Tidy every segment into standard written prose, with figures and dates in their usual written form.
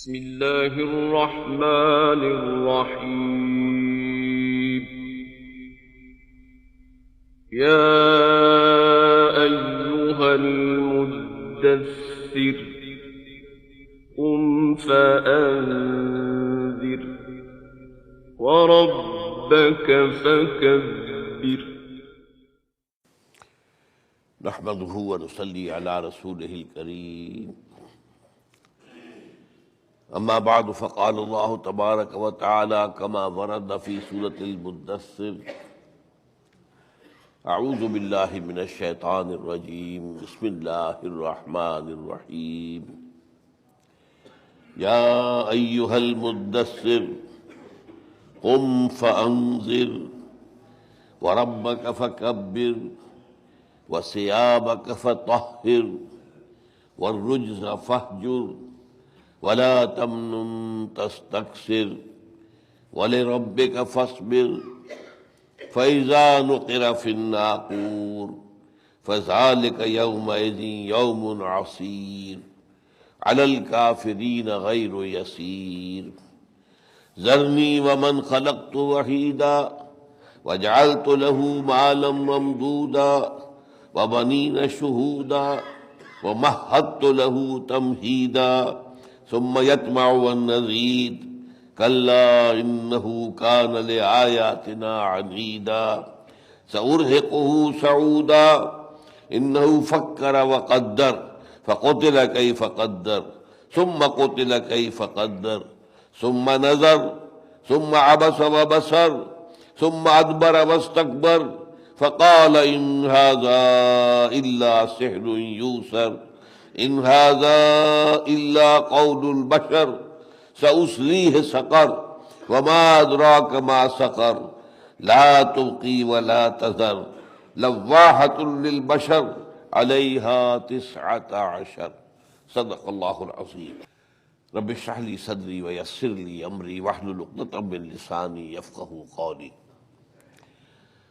بسم اللہ الرحمن الرحیم یا ایہا المدثر قم فأنذر وربک فکبر نحمده ونصلي على رسوله الكريم اما بعد فقال الله تبارك وتعالى كما ورد في سورة المدثر اعوذ بالله من الشيطان الرجيم بسم الله الرحمن الرحيم يا ايها المدثر قم فانذر وربك فكبر وثيابك فطهر والرجز فاهجر ولا تمنن تستكثر ولربك فاصبر فإذا نقر في الناقور فذلك يومئذ يوم عسير على الكافرين غير يسير ذرني ومن خلقت وحيدا وجعلت له مالا ممدودا وبنين شهودا ومهدت له تمهيدا ثم يطمع أن أزيد كلا إنه كان لآياتنا عنيدا سأرهقه صعودا إنه فكر وقدر فقتل كيف قدر ثم قتل كيف قدر ثم نظر ثم عبس وبصر ثم أدبر واستكبر فقال إن هذا إلا سحر يوسر إن هذا إلا قول البشر سأصليه سقر وما أدراك ما سقر لا تبقي ولا تذر لواحة للبشر عليها 19 صدق الله العظيم رب اشرح لي صدري ويسر لي أمري واحلل عقدة من لساني يفقهوا قولي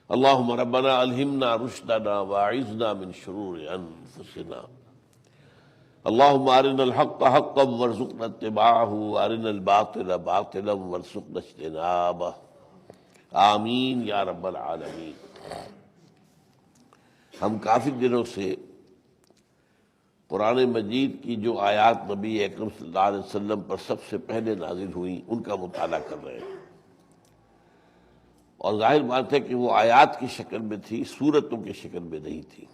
اللهم ربنا ألهمنا رشدنا وأعذنا من شرور أنفسنا اللهم أرنا الحق حقا وارزقنا اتباعه وأرنا الباطل باطلا وارزقنا اجتنابه آمین یا رب العالمین۔ ہم کافی دنوں سے قرآن مجید کی جو آیات نبی اکرم صلی اللہ علیہ وسلم پر سب سے پہلے نازل ہوئیں ان کا مطالعہ کر رہے ہیں، اور ظاہر بات ہے کہ وہ آیات کی شکل میں تھی، سورتوں کی شکل میں نہیں تھی،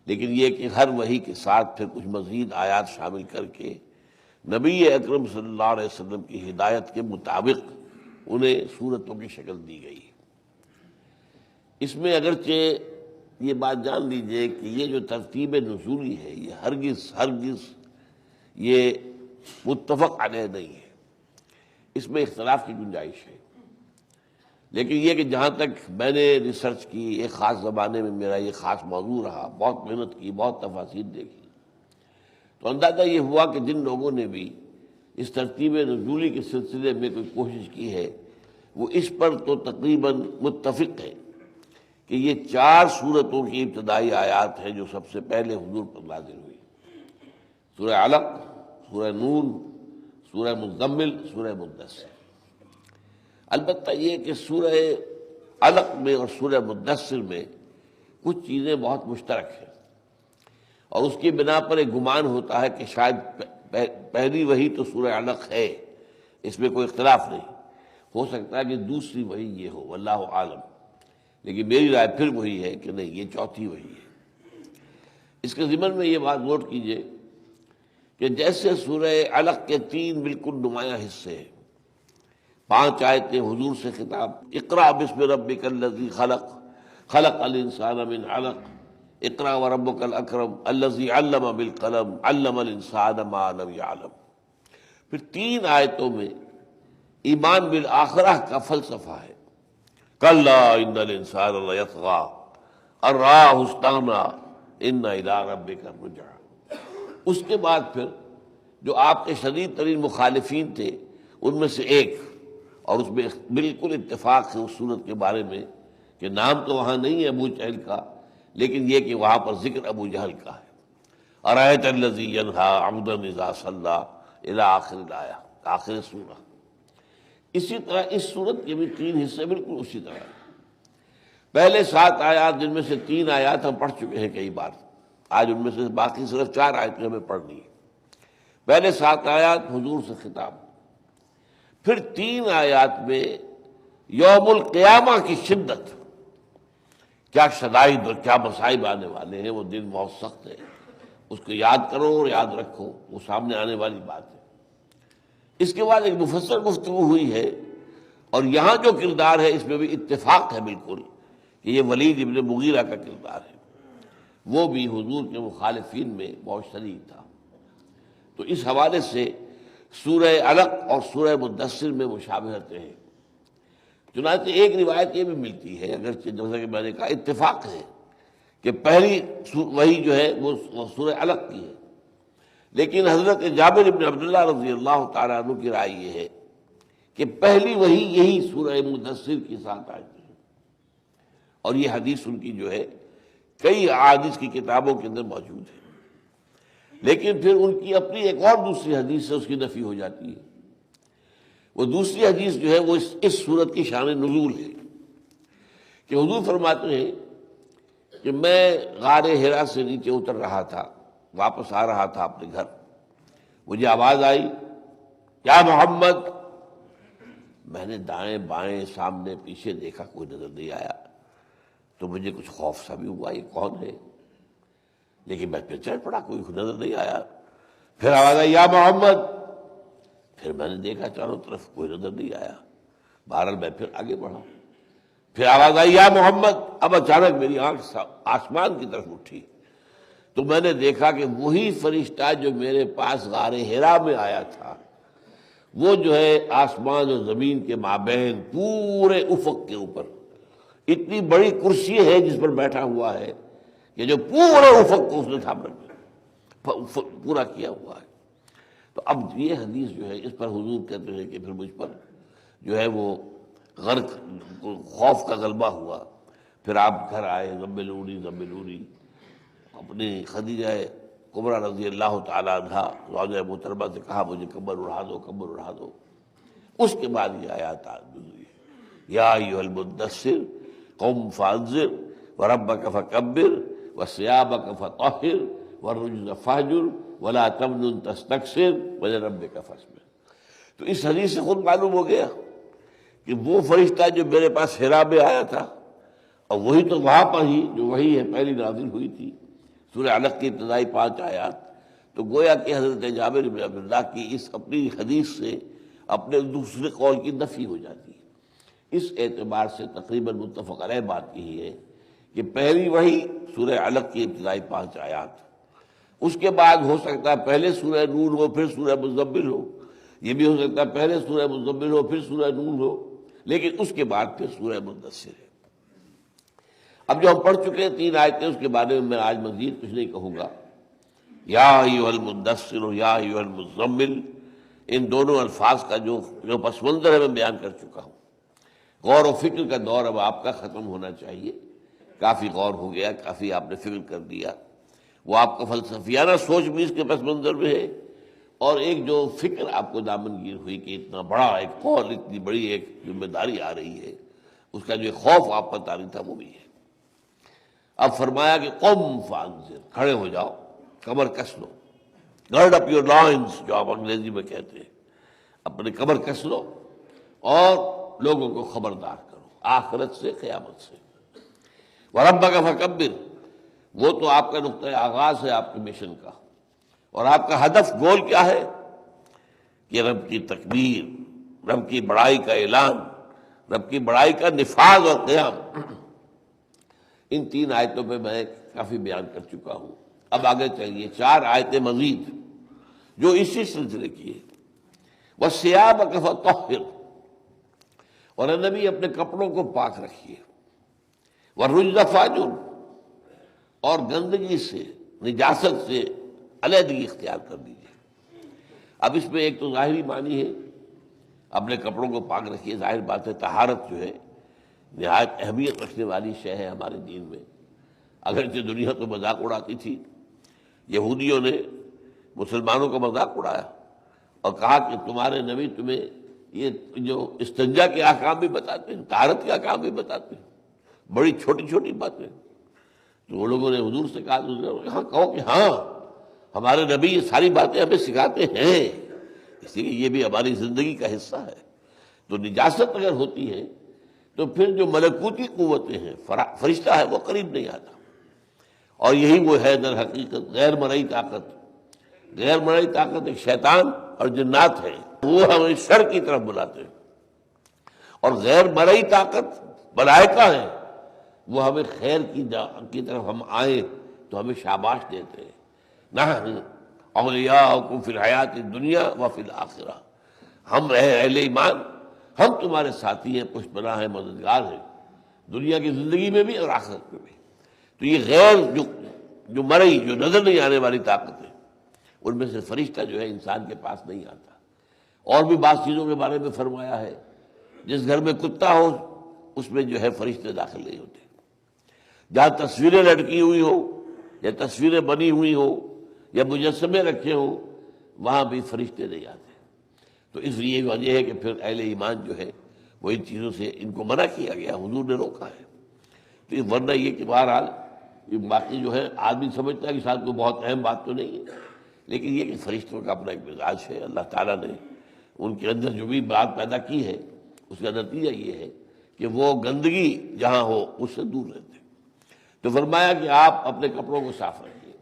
لیکن یہ کہ ہر وحی کے ساتھ پھر کچھ مزید آیات شامل کر کے نبی اکرم صلی اللہ علیہ وسلم کی ہدایت کے مطابق انہیں سورتوں کی شکل دی گئی۔ اس میں اگرچہ یہ بات جان لیجئے کہ یہ جو ترتیب نزولی ہے یہ ہرگز یہ متفق علیہ نہیں ہے، اس میں اختلاف کی گنجائش ہے، لیکن یہ کہ جہاں تک میں نے ریسرچ کی، ایک خاص زمانے میں میرا یہ خاص موضوع رہا، بہت محنت کی، بہت تفاصیل دیکھی، تو اندازہ یہ ہوا کہ جن لوگوں نے بھی اس ترتیب نزولی کے سلسلے میں کوئی کوشش کی ہے وہ اس پر تو تقریباً متفق ہے کہ یہ 4 سورتوں کی ابتدائی آیات ہیں جو سب سے پہلے حضور پر نازل ہوئی: سورہ علق، سورہ نون، سورہ مزمل، سورہ مدثر۔ البتہ یہ کہ سورہ علق میں اور سورہ مدثر میں کچھ چیزیں بہت مشترک ہیں، اور اس کی بنا پر ایک گمان ہوتا ہے کہ شاید پہلی وحی تو سورہ علق ہے، اس میں کوئی اختلاف نہیں، ہو سکتا ہے کہ دوسری وحی یہ ہو، واللہ عالم، لیکن میری رائے پھر وہی ہے کہ نہیں، یہ چوتھی وحی ہے۔ اس کے ضمن میں یہ بات نوٹ کیجئے کہ جیسے سورہ علق کے 3 بالکل نمایاں حصے ہیں، 5 آیتیں حضور سے خطاب: اقرأ بسم ربک الذی خلق، خلق الانسان من علق، اقرأ وربک الاکرم الذی علم بالقلم، علم الانسان ما لم یعلم۔ پھر 3 آیتوں میں ایمان بالآخرہ کا فلسفہ ہے: کلا ان الانسان لیطغی ان رآہ استغنی ان الی ربک الرجعی۔ اس کے بعد پھر جو آپ کے شدید ترین مخالفین تھے ان میں سے ایک، اور اس میں بالکل اتفاق ہے اس صورت کے بارے میں کہ نام تو وہاں نہیں ہے ابو جہل کا، لیکن یہ کہ وہاں پر ذکر ابو جہل کا ہے۔ أَرَأَيْتَ الَّذِي يَنْهَىٰ عَبْدًا إِذَا صَلَّىٰ الی آخر الآیہ، آخر سورہ۔ اسی طرح اس سورت کے بھی 3 حصے بالکل اسی طرح ہیں۔ پہلے 7 آیات، جن میں سے 3 آیات ہم پڑھ چکے ہیں کئی بار، آج ان میں سے باقی صرف 4 آیتیں ہمیں پڑھنی ہیں۔ پہلے 7 آیات حضور سے خطاب، پھر 3 آیات میں یوم القیامہ کی شدت، کیا شدائد اور کیا مصائب آنے والے ہیں، وہ دن بہت سخت ہے، اس کو یاد کرو اور یاد رکھو، وہ سامنے آنے والی بات ہے۔ اس کے بعد ایک مفصل گفتگو ہوئی ہے، اور یہاں جو کردار ہے اس میں بھی اتفاق ہے بالکل کہ یہ ولید ابن مغیرہ کا کردار ہے، وہ بھی حضور کے مخالفین میں بہت شدید تھا۔ تو اس حوالے سے سورہ علق اور سورہ مدثر میں مشابہتیں ہیں۔ چنانچہ ایک روایت یہ بھی ملتی ہے، اگرچہ جیسا کہ میں نے کہا اتفاق ہے کہ پہلی وحی جو ہے وہ سورہ علق کی ہے، لیکن حضرت جابر بن عبداللہ رضی اللہ تعالیٰ عنہ کی رائے یہ ہے کہ پہلی وحی یہی سورہ مدثر کی ساتھ آئی ہے، اور یہ حدیث ان کی جو ہے کئی احادیث کی کتابوں کے اندر موجود ہے، لیکن پھر ان کی اپنی ایک اور دوسری حدیث سے اس کی نفی ہو جاتی ہے۔ وہ دوسری حدیث جو ہے وہ اس صورت کی شان نزول ہے کہ حضور فرماتے ہیں کہ میں غار حرا سے نیچے اتر رہا تھا، واپس آ رہا تھا اپنے گھر، مجھے آواز آئی یا محمد۔ میں نے دائیں بائیں سامنے پیچھے دیکھا، کوئی نظر نہیں آیا، تو مجھے کچھ خوف سا بھی ہوا، یہ کون ہے، لیکن میں پھر چڑھ پڑا، کوئی نظر نہیں آیا۔ پھر آواز آئی یا محمد، پھر میں نے دیکھا چاروں طرف، کوئی نظر نہیں آیا، بہرحال میں پھر آگے بڑھا۔ پھر آواز آئی یا محمد، اب اچانک میری آنکھ آسمان کی طرف اٹھی تو میں نے دیکھا کہ وہی فرشتہ جو میرے پاس غار حرا میں آیا تھا، وہ جو ہے آسمان اور زمین کے مابین پورے افق کے اوپر اتنی بڑی کرسی ہے جس پر بیٹھا ہوا ہے کہ جو پورے افق کو اس نے تھام رکھا، پورا کیا ہوا ہے۔ تو اب یہ حدیث جو ہے اس پر حضور کہتے ہیں کہ پھر مجھ پر جو ہے وہ غرق خوف کا غلبہ ہوا۔ پھر آپ گھر آئے، زملونی زملونی، اپنی خدیجہ کبریٰ رضی اللہ تعالیٰ عنہا زوجہ محترمہ سے کہا مجھے کمبل اڑا دو، کمبل اڑا دو۔ اس کے بعد یہ آیات نزول ہے، یا ایھا المدثر قم فانذر وربک فکبر وثیابک فطہر والرجز فاہجر ولا تمنن تستکثر ولربک فاصبر۔ تو اس حدیث سے خود معلوم ہو گیا کہ وہ فرشتہ جو میرے پاس حرا میں آیا تھا، اور وہی تو وہاں پر ہی جو وہی ہے پہلی نازل ہوئی تھی، سورہ علق کی ابتدائی 5 آیات، تو گویا کہ حضرت جابر بن عبداللہ کی اس اپنی حدیث سے اپنے دوسرے قول کی نفی ہو جاتی ہے۔ اس اعتبار سے تقریباً متفق علیہ بات یہی ہے کہ پہلی وحی سورہ علق کی ابتدائی 5 آیات، اس کے بعد ہو سکتا ہے پہلے سورہ نور ہو پھر سورہ مزمل ہو، یہ بھی ہو سکتا ہے پہلے سورہ مزمل ہو پھر سورہ نور ہو، لیکن اس کے بعد پھر سورہ مدثر ہے۔ اب جو ہم پڑھ چکے ہیں 3 آیتیں، اس کے بارے میں آج مزید کچھ نہیں کہوں گا۔ یا ایھا المدثر اور یا ایھا المزمل، ان دونوں الفاظ کا جو پس منظر ہے میں بیان کر چکا ہوں۔ غور و فکر کا دور اب آپ کا ختم ہونا چاہیے، کافی غور ہو گیا، کافی آپ نے فکر کر دیا، وہ آپ کا فلسفیانہ سوچ بھی اس کے پس منظر میں ہے، اور ایک جو فکر آپ کو دامنگیر ہوئی کہ اتنا بڑا ایک قول، اتنی بڑی ایک ذمہ داری آ رہی ہے، اس کا جو خوف آپ پر طاری تھا وہ بھی ہے۔ اب فرمایا کہ قم فانذر، کھڑے ہو جاؤ، کمر کس لو، گرڈ اپ یور لائنز جو آپ انگریزی میں کہتے ہیں، اپنے کمر کس لو اور لوگوں کو خبردار کرو آخرت سے، قیامت سے۔ وَرَبَّكَ فَكَبِّرْ، وہ تو آپ کا نقطۂ آغاز ہے آپ کے مشن کا، اور آپ کا ہدف گول کیا ہے کہ رب کی تکبیر، رب کی بڑائی کا اعلان، رب کی بڑائی کا نفاذ اور قیام۔ ان 3 آیتوں پہ میں کافی بیان کر چکا ہوں۔ اب آگے چلیے 4 آیتیں مزید جو اسی سلسلے کی ہے۔ وَثِيَابَكَ فَطَهِّرْ، اور اے نبی اپنے کپڑوں کو پاک رکھیے، وَالرُّجْزَ فَاهْجُرْ، اور گندگی سے، نجاست سے علیحدگی اختیار کر دیجیے۔ اب اس میں ایک تو ظاہری معنی ہے اپنے کپڑوں کو پاک رکھیے، ظاہر بات ہے طہارت جو ہے نہایت اہمیت رکھنے والی شے ہے ہمارے دین میں، اگرچہ دنیا تو مذاق اڑاتی تھی، یہودیوں نے مسلمانوں کا مذاق اڑایا، اور کہا کہ تمہارے نبی تمہیں یہ جو استنجا کے احکام بھی بتاتے ہیں، طہارت کے احکام بھی بتاتے ہیں، بڑی چھوٹی چھوٹی باتیں. تو وہ لوگوں نے حضور سے کہا، ہاں کہو کہ ہاں ہمارے نبی یہ ساری باتیں ہمیں سکھاتے ہیں، اس لیے یہ بھی ہماری زندگی کا حصہ ہے. تو نجاست اگر ہوتی ہے تو پھر جو ملکوتی قوتیں ہیں، فرشتہ ہے وہ قریب نہیں آتا. اور یہی وہ ہے در حقیقت غیر مرئی طاقت. غیر مرئی طاقت ایک شیطان اور جنات ہے، وہ ہمیں شر کی طرف بلاتے ہیں. اور غیر مرئی طاقت ملائکہ ہے، وہ ہمیں خیر کی طرف ہم آئیں تو ہمیں شاباش دیتے ہیں. نحن اولیاؤکم فی الحیات الدنیا وفی الآخرہ. ہم اہل ایمان، ہم تمہارے ساتھی ہیں، پشت پناہ ہیں، مددگار ہیں، دنیا کی زندگی میں بھی اور آخرت میں بھی. تو یہ غیر جو مرئی، جو نظر نہیں آنے والی طاقت ہے، ان میں سے فرشتہ جو ہے انسان کے پاس نہیں آتا. اور بھی بعض چیزوں کے بارے میں فرمایا ہے، جس گھر میں کتا ہو اس میں جو ہے فرشتے داخل نہیں ہوتے. جہاں تصویریں لٹکی ہوئی ہو یا تصویریں بنی ہوئی ہو یا مجسمے رکھے ہوں، وہاں بھی فرشتے نہیں آتے. تو اس لیے وجہ ہے کہ پھر اہل ایمان جو ہے وہ ان چیزوں سے ان کو منع کیا گیا، حضور نے روکا ہے. تو ورنہ یہ کہ بہرحال یہ باقی جو ہے آدمی سمجھتا ہے کہ شاید کوئی بہت اہم بات تو نہیں ہے، لیکن یہ کہ فرشتوں کا اپنا ایک مزاج ہے. اللہ تعالیٰ نے ان کے اندر جو بھی بات پیدا کی ہے اس کا نتیجہ یہ ہے کہ وہ گندگی جہاں ہو اس سے دور رہتے. تو فرمایا کہ آپ اپنے کپڑوں کو صاف رکھیے.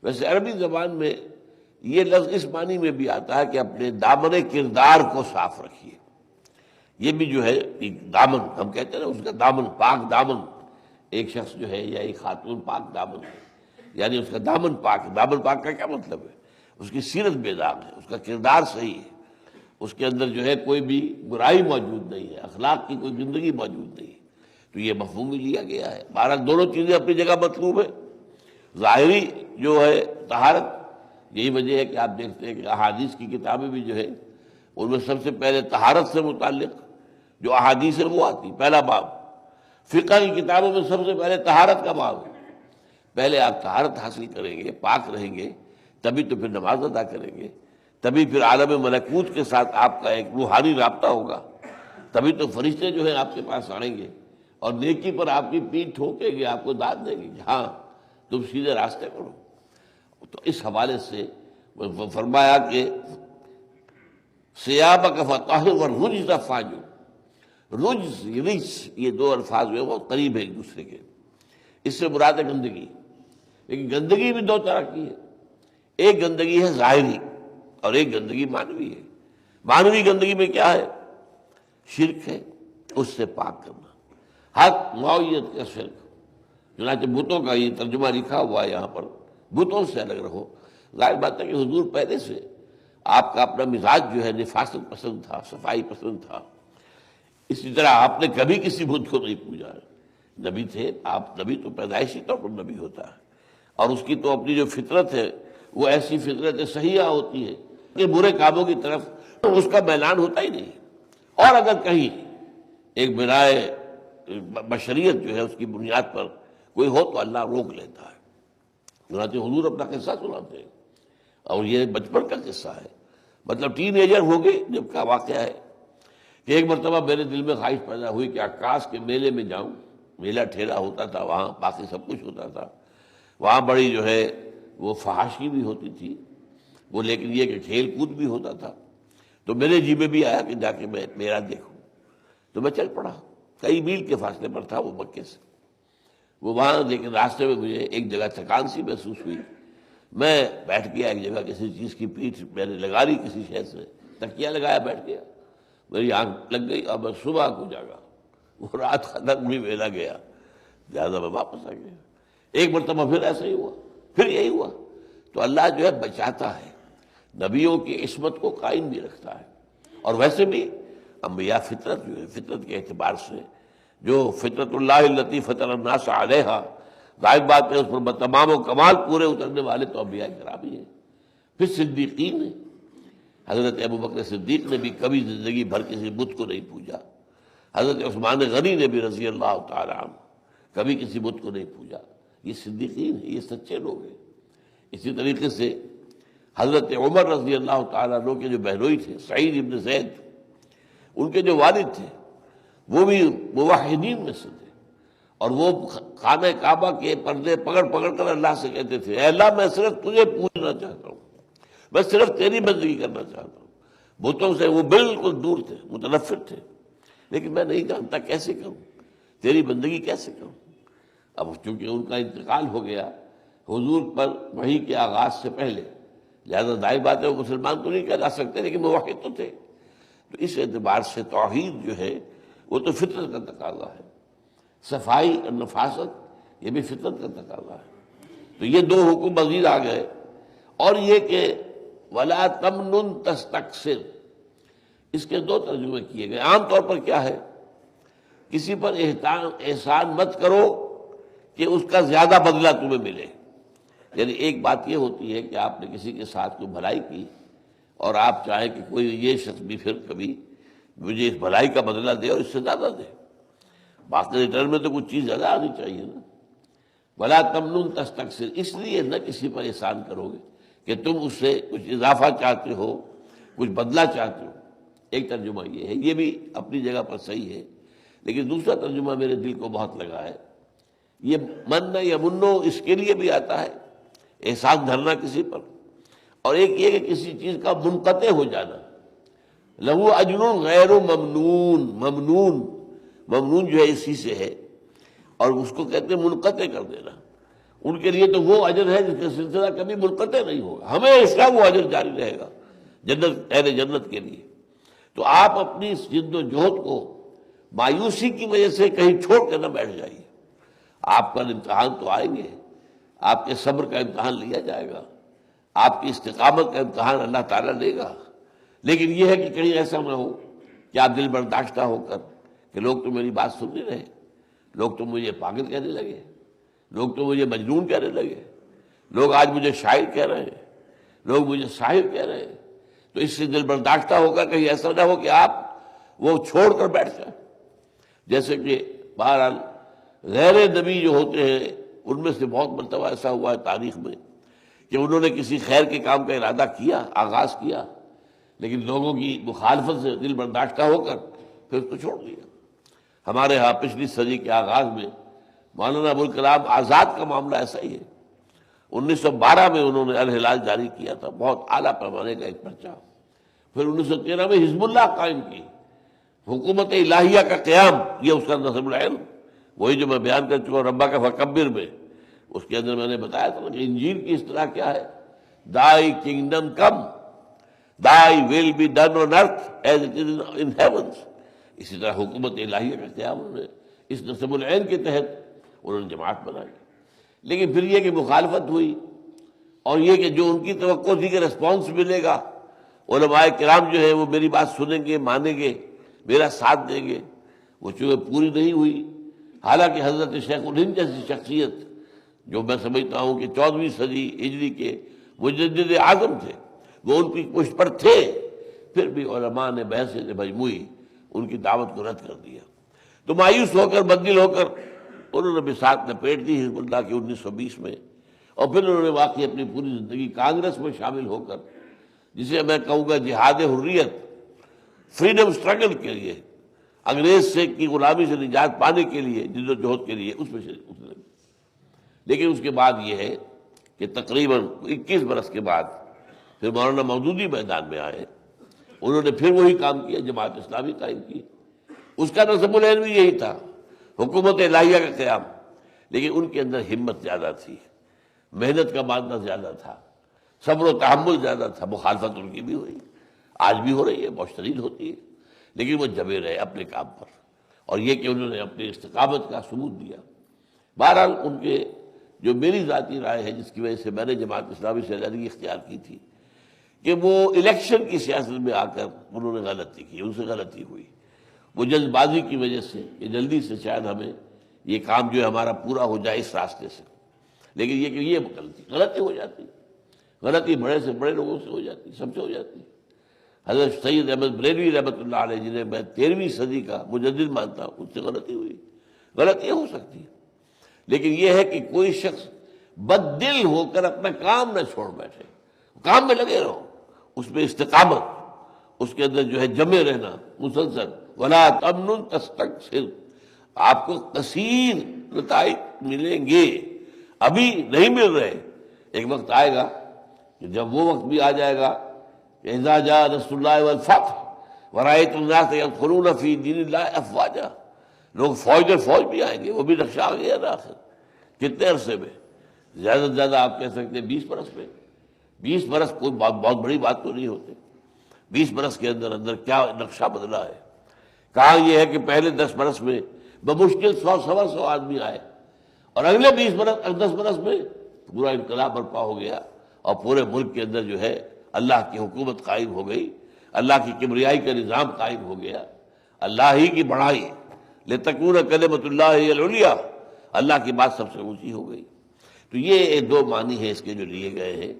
ویسے عربی زبان میں یہ لفظ اس معنی میں بھی آتا ہے کہ اپنے دامن کردار کو صاف رکھیے. یہ بھی جو ہے ایک دامن ہم کہتے ہیں نا، اس کا دامن، پاک دامن. ایک شخص جو ہے یا ایک خاتون پاک دامن ہے، یعنی اس کا دامن پاک ہے. دامن پاک کا کیا مطلب ہے؟ اس کی سیرت بے داغ ہے، اس کا کردار صحیح ہے، اس کے اندر جو ہے کوئی بھی برائی موجود نہیں ہے، اخلاق کی کوئی گندگی موجود نہیں ہے. تو یہ مفہوم بھی لیا گیا ہے. بہرحال دونوں چیزیں اپنی جگہ مطلوب ہے. ظاہری جو ہے طہارت، یہی وجہ ہے کہ آپ دیکھتے ہیں کہ احادیث کی کتابیں بھی جو ہے ان میں سب سے پہلے طہارت سے متعلق جو احادیث ہے وہ آتی، پہلا باب. فقہ کی کتابوں میں سب سے پہلے طہارت کا باب ہے. پہلے آپ طہارت حاصل کریں گے، پاک رہیں گے، تبھی تو پھر نماز ادا کریں گے، تبھی پھر عالم ملکوت کے ساتھ آپ کا ایک روحانی رابطہ ہوگا، تبھی تو فرشتے جو ہیں آپ کے پاس آئیں گے اور نیکی پر آپ کی پیٹھ ٹھوکیں گے، آپ کو داد دیں گے کہ ہاں تم سیدھے راستے کرو. تو اس حوالے سے فرمایا کہ ثیابک فطہر والرجز فاہجر. رجز، رجز، یہ دو الفاظ جو ہیں وہ قریب ہیں ایک دوسرے کے. اس سے مراد ہے گندگی. لیکن گندگی بھی دو طرح کی ہے. ایک گندگی ہے ظاہری اور ایک گندگی معنوی ہے. معنوی گندگی میں کیا ہے؟ شرک ہے، اس سے پاک کرنا، حق معیت کا شرک. چنانچہ بتوں کا یہ ترجمہ لکھا ہوا ہے یہاں پر، بتوں سے الگ رہو. ظاہر بات ہے کہ حضور پہلے سے آپ کا اپنا مزاج جو ہے نفاست پسند تھا، صفائی پسند تھا. اسی طرح آپ نے کبھی کسی بت کو نہیں پوجا. نبی تھے آپ، نبی تو پیدائشی طور پر نبی ہوتا ہے، اور اس کی تو اپنی جو فطرت ہے وہ ایسی فطرت صحیحہ ہوتی ہے کہ برے کاموں کی طرف اس کا میلان ہوتا ہی نہیں. اور اگر کہیں ایک بنائے بشریت جو ہے اس کی بنیاد پر کوئی ہو تو اللہ روک لیتا ہے. چنانچہ حضور اپنا قصہ سناتے ہیں، اور یہ بچپن کا قصہ ہے، مطلب ٹین ایجر ہو گئے جب کا واقعہ ہے کہ ایک مرتبہ میرے دل میں خواہش پیدا ہوئی کہ عکاس کے میلے میں جاؤں. میلہ ٹھیلا ہوتا تھا وہاں، باقی سب کچھ ہوتا تھا وہاں. بڑی جو ہے وہ فحاشی بھی ہوتی تھی وہ، لیکن یہ کہ کھیل کود بھی ہوتا تھا. تو میرے جی میں بھی آیا کہ جا کے میں میلہ دیکھوں. تو میں چل پڑا. کئی میل کے فاصلے پر تھا وہ مکے سے. وہ وہاں لیکن راستے میں مجھے ایک جگہ تھکان سی محسوس ہوئی. میں بیٹھ گیا ایک جگہ، کسی چیز کی پیٹھ میں نے لگا لی، کسی شے سے تکیہ لگایا، بیٹھ گیا. میری آنکھ لگ گئی اور میں صبح کو جاگا. وہ رات ختم ہوئی، میلہ گیا، لہٰذا میں واپس آ گیا. ایک مرتبہ پھر ایسا ہی ہوا، پھر یہی ہوا. تو اللہ جو ہے بچاتا ہے، نبیوں کی عصمت کو قائم بھی رکھتا ہے. اور ویسے بھی انبیاء فطرت جو ہے، فطرت کے اعتبار سے جو فطرت اللہ التی فطر الناس علیہا، ظاہر بات ہے اس پر تمام و کمال پورے اترنے والے تو انبیاء کرام ہی ہیں. پھر صدیقین ہیں. حضرت ابوبکر صدیق نے بھی کبھی زندگی بھر کسی بت کو نہیں پوجا. حضرت عثمان غنی نے بھی رضی اللہ تعالی عنہ کبھی کسی بت کو نہیں پوجا. یہ صدیقین ہیں، یہ سچے لوگ ہیں. اسی طریقے سے حضرت عمر رضی اللہ تعالیٰ عنہ کے جو بہنوئی تھے سعید ابن زید، ان کے جو والد تھے وہ بھی موحدین میں سے تھے، اور وہ خانہ کعبہ کے پردے پکڑ پکڑ کر اللہ سے کہتے تھے اے اللہ میں صرف تجھے پوجنا چاہتا ہوں، میں صرف تیری بندگی کرنا چاہتا ہوں۔ بتوں سے وہ بالکل دور تھے، متنفر تھے، لیکن میں نہیں جانتا کیسے کروں، تیری بندگی کیسے کروں۔ اب چونکہ ان کا انتقال ہو گیا حضور پر وحی کے آغاز سے پہلے، لہذا ظاہر بات ہے وہ مسلمان تو نہیں کہہ جا سکتے، لیکن موحد تو تھے۔ تو اس اعتبار سے توحید جو ہے وہ تو فطرت کا تقاضا ہے، صفائی اور نفاست یہ بھی فطرت کا تقاضا ہے۔ تو یہ دو حکم مزید آ گئے، اور یہ کہ وَلَا تَمْنُن تَسْتَكْثِرْ، اس کے دو ترجمے کیے گئے۔ عام طور پر کیا ہے، کسی پر احسان مت کرو کہ اس کا زیادہ بدلہ تمہیں ملے۔ یعنی ایک بات یہ ہوتی ہے کہ آپ نے کسی کے ساتھ کوئی بھلائی کی اور آپ چاہیں کہ کوئی یہ شخص بھی پھر کبھی مجھے اس بھلائی کا بدلہ دے اور اس سے زیادہ دے، باقی ریٹرن میں تو کچھ چیز زیادہ آنی چاہیے نا۔ وَلَا تَمْنُن تَسْتَكْثِرْ، اس لیے نہ کسی پر احسان کرو گے کہ تم اس سے کچھ اضافہ چاہتے ہو، کچھ بدلہ چاہتے ہو۔ ایک ترجمہ یہ ہے، یہ بھی اپنی جگہ پر صحیح ہے، لیکن دوسرا ترجمہ میرے دل کو بہت لگا ہے، یہ من یا منو اس کے لیے بھی آتا ہے احسان دھرنا کسی پر، اور ایک یہ کہ کسی چیز کا منقطع ہو جانا، لہو اجر غیر ممنون، ممنون جو ہے اسی سے ہے، اور اس کو کہتے ہیں منقطع کر دینا۔ ان کے لیے تو وہ اجر ہے جس کا سلسلہ کبھی منقطع نہیں ہوگا، ہمیشہ وہ اجر جاری رہے گا جنت، اہل جنت کے لیے۔ تو آپ اپنی اس جد و جہد کو مایوسی کی وجہ سے کہیں چھوڑ کے نہ بیٹھ جائیے۔ آپ کا امتحان تو آئیں گے، آپ کے صبر کا امتحان لیا جائے گا، آپ کی استقامت کا امتحان اللہ تعالیٰ لے گا، لیکن یہ ہے کہ کہیں ایسا نہ ہو کہ آپ دل برداشتہ ہو کر کہ لوگ تو میری بات سن نہیں رہے، لوگ تو مجھے پاگل کہنے لگے، لوگ تو مجھے مجنون کہنے لگے، لوگ آج مجھے شاعر کہہ رہے ہیں، لوگ مجھے ساحر کہہ رہے ہیں۔ تو اس سے دل برداشتہ ہوگا کہیں ایسا نہ ہو کہ آپ وہ چھوڑ کر بیٹھ جائیں۔ جیسے کہ بہرحال غیر نبی جو ہوتے ہیں ان میں سے بہت مرتبہ ایسا ہوا ہے تاریخ میں کہ انہوں نے کسی خیر کے کام کا ارادہ کیا، آغاز کیا، لیکن لوگوں کی مخالفت سے دل برداشتہ ہو کر پھر اس کو چھوڑ دیا۔ ہمارے ہاں پچھلی صدی کے آغاز میں مولانا ابوالکلام آزاد کا معاملہ ایسا ہی ہے۔ 1912 میں انہوں نے الہلال جاری کیا تھا، بہت اعلیٰ پیمانے کا ایک پرچہ۔ پھر 1913 میں حزب اللہ قائم کی، حکومت الہیہ کا قیام، یہ اس کا نصب العلم، وہی جو میں بیان کر چکا ہوں ربا کا فکبر میں، اس کے اندر میں نے بتایا تھا کہ انجیل کی اصطلاح کیا ہے، Thy kingdom come, Thy will be done on earth as it is in heavens۔ اسی طرح حکومت الہیہ کا قیام انہوں نے اس نصب العین کے تحت انہوں نے جماعت بنائی، لیکن پھر یہ کہ مخالفت ہوئی، اور یہ کہ جو ان کی توقع تھی کہ ریسپانس ملے گا، علماء کرام جو ہے وہ میری بات سنیں گے، مانیں گے، میرا ساتھ دیں گے، وہ چونکہ پوری نہیں ہوئی۔ حالانکہ حضرت شیخ الہند جیسی شخصیت جو میں سمجھتا ہوں کہ 14ویں صدی ہجری کے مجدد اعظم تھے، وہ ان کی پشت پر تھے، پھر بھی علماء نے بحثیت مجموعی ان کی دعوت کو رد کر دیا۔ تو مایوس ہو کر، بددل ہو کر انہوں نے بساط لپیٹ دی حزب اللہ کی 1920 میں، اور پھر انہوں نے واقعی اپنی پوری زندگی کانگریس میں شامل ہو کر، جسے میں کہوں گا جہاد حریت، فریڈم سٹرگل کے لیے، انگریز سے کی غلامی سے نجات پانے کے لیے، جد و جہد کے لیے اس میں شریک اترے۔ لیکن اس کے بعد یہ ہے کہ تقریباً 21 برس کے بعد پھر مولانا مودودی میدان میں آئے، انہوں نے پھر وہی کام کیا، جماعت اسلامی قائم کی۔ اس کا نصب العین بھی یہی تھا، حکومت الہیہ کا قیام، لیکن ان کے اندر ہمت زیادہ تھی، محنت کا مادہ زیادہ تھا، صبر و تحمل زیادہ تھا۔ مخالفت ان کی بھی ہوئی، آج بھی ہو رہی ہے، بہت شدید ہوتی ہے، لیکن وہ جمے رہے اپنے کام پر، اور یہ کہ انہوں نے اپنی استقامت کا ثبوت دیا۔ بہرحال ان کے جو میری ذاتی رائے ہے، جس کی وجہ سے میں نے جماعت اسلامی سے علیحدگی اختیار کی تھی، کہ وہ الیکشن کی سیاست میں آ کر انہوں نے غلطی کی، ان سے غلطی ہوئی، وہ جلد بازی کی وجہ سے کہ جلدی سے شاید ہمیں یہ کام جو ہے ہمارا پورا ہو جائے اس راستے سے، لیکن یہ کہ یہ غلطی ہو جاتی، غلطی بڑے سے بڑے لوگوں سے ہو جاتی، سب سے ہو جاتی۔ حضرت سید احمد بریلوی رحمۃ اللہ علیہ، جنہیں میں 13ویں صدی کا مجدد مانتا ہوں، اس سے غلطی ہوئی، غلطیاں ہو سکتی ہیں، لیکن یہ ہے کہ کوئی شخص بد دل ہو کر اپنا کام نہ چھوڑ بیٹھے، کام میں لگے رہو، اس میں استقامت، اس کے اندر جو ہے جمے رہنا مسلسل. ولا تمنن تستکثر، آپ کو کثیر نتائج ملیں گے، ابھی نہیں مل رہے، ایک وقت آئے گا کہ جب وہ وقت بھی آ جائے گا کہ اذا جاء نصر اللہ والفتح ورأيت الناس يدخلون في دین اللہ افواجا، لوگ فوج اور فوج بھی آئیں گے، وہ بھی نقشہ آ گیا نا آخر. کتنے عرصے میں؟ زیادہ سے زیادہ آپ کہہ سکتے ہیں 20 برس میں. 20 برس کوئی بہت بڑی بات تو نہیں ہوتی. 20 برس کے اندر اندر کیا نقشہ بدلا ہے. کہا یہ ہے کہ پہلے 10 برس میں بمشکل 100-125 آدمی آئے، اور اگلے 10 برس میں پورا انقلاب برپا ہو گیا، اور پورے ملک کے اندر جو ہے اللہ کی حکومت قائم ہو گئی، اللہ کی کبریائی کا نظام قائم ہو گیا، اللہ ہی کی بڑائی، لتکون کلمۃ اللہ ہی العلیٰ، اللہ کی بات سب سے اونچی ہو گئی. تو یہ 2 معنی ہیں اس کے جو لیے گئے ہیں.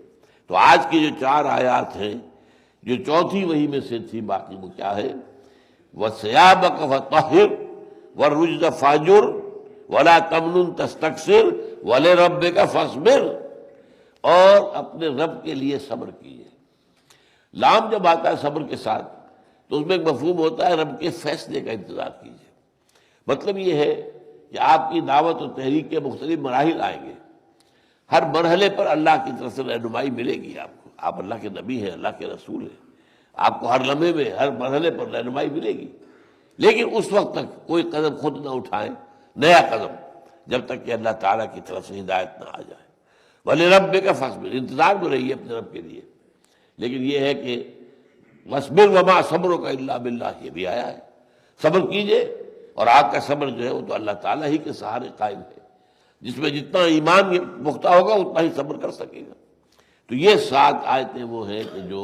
تو آج کی جو 4 آیات ہیں جو چوتھی وحی میں سے تھی، باقی وہ کیا ہے؟ وَثِيَابَكَ فَطَهِّرْ وَالرُّجْزَ فَاهْجُرْ وَلَا تَمْنُن تَسْتَكْثِرْ وَلِرَبِّكَ فَاصْبِرْ، اور اپنے رب کے لیے صبر کیجیے. لام جب آتا ہے صبر کے ساتھ تو اس میں ایک مفہوم ہوتا ہے رب کے فیصلے کا انتظار کیجیے. مطلب یہ ہے کہ آپ کی دعوت و تحریک کے مختلف مراحل آئیں گے، ہر مرحلے پر اللہ کی طرف سے رہنمائی ملے گی آپ کو. آپ اللہ کے نبی ہیں، اللہ کے رسول ہیں، آپ کو ہر لمحے میں ہر مرحلے پر رہنمائی ملے گی. لیکن اس وقت تک کوئی قدم خود نہ اٹھائیں، نیا قدم، جب تک کہ اللہ تعالیٰ کی طرف سے ہدایت نہ آ جائے. وَلِرَبِّكَ فَاصْبِرْ، انتظار میں رہیے اپنے رب کے لیے. لیکن یہ ہے کہ وَاصْبِرْ وَمَا صَبْرُكَ إِلَّا بِاللَّهِ، یہ بھی آیا ہے. صبر کیجئے، اور آپ کا صبر جو ہے وہ تو اللہ تعالیٰ ہی کے سہارے قائم ہے. جس میں جتنا ایمان پختہ ہوگا اتنا ہی صبر کر سکے گا. تو یہ 7 آیتیں وہ ہیں کہ جو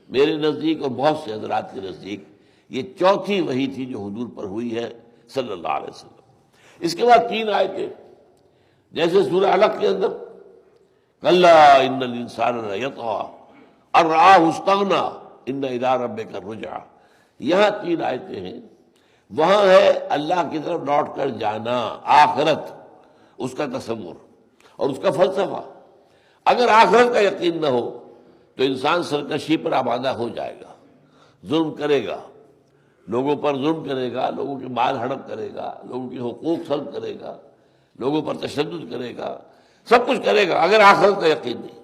میرے نزدیک اور بہت سے حضرات کے نزدیک یہ چوتھی وحی تھی جو حضور پر ہوئی ہے صلی اللہ علیہ وسلم. اس کے بعد 3 آیتیں جیسے سورہ علق کے اندر کَلَّا إِنَّ الْإِنسَانَ لَيَطْغَىٰ أَن رَّآهُ اسْتَغْنَىٰ إِنَّ إِلَىٰ رَبِّكَ الرُّجْعَىٰ، یہاں 3 آیتیں ہیں. وہاں ہے اللہ کی طرف لوٹ کر جانا، آخرت، اس کا تصور اور اس کا فلسفہ. اگر آخرت کا یقین نہ ہو تو انسان سرکشی پر آمادہ ہو جائے گا، ظلم کرے گا، لوگوں پر ظلم کرے گا، لوگوں کے مال ہڑپ کرے گا، لوگوں کے حقوق سلب کرے گا، لوگوں پر تشدد کرے گا، سب کچھ کرے گا اگر آخرت کا یقین نہیں.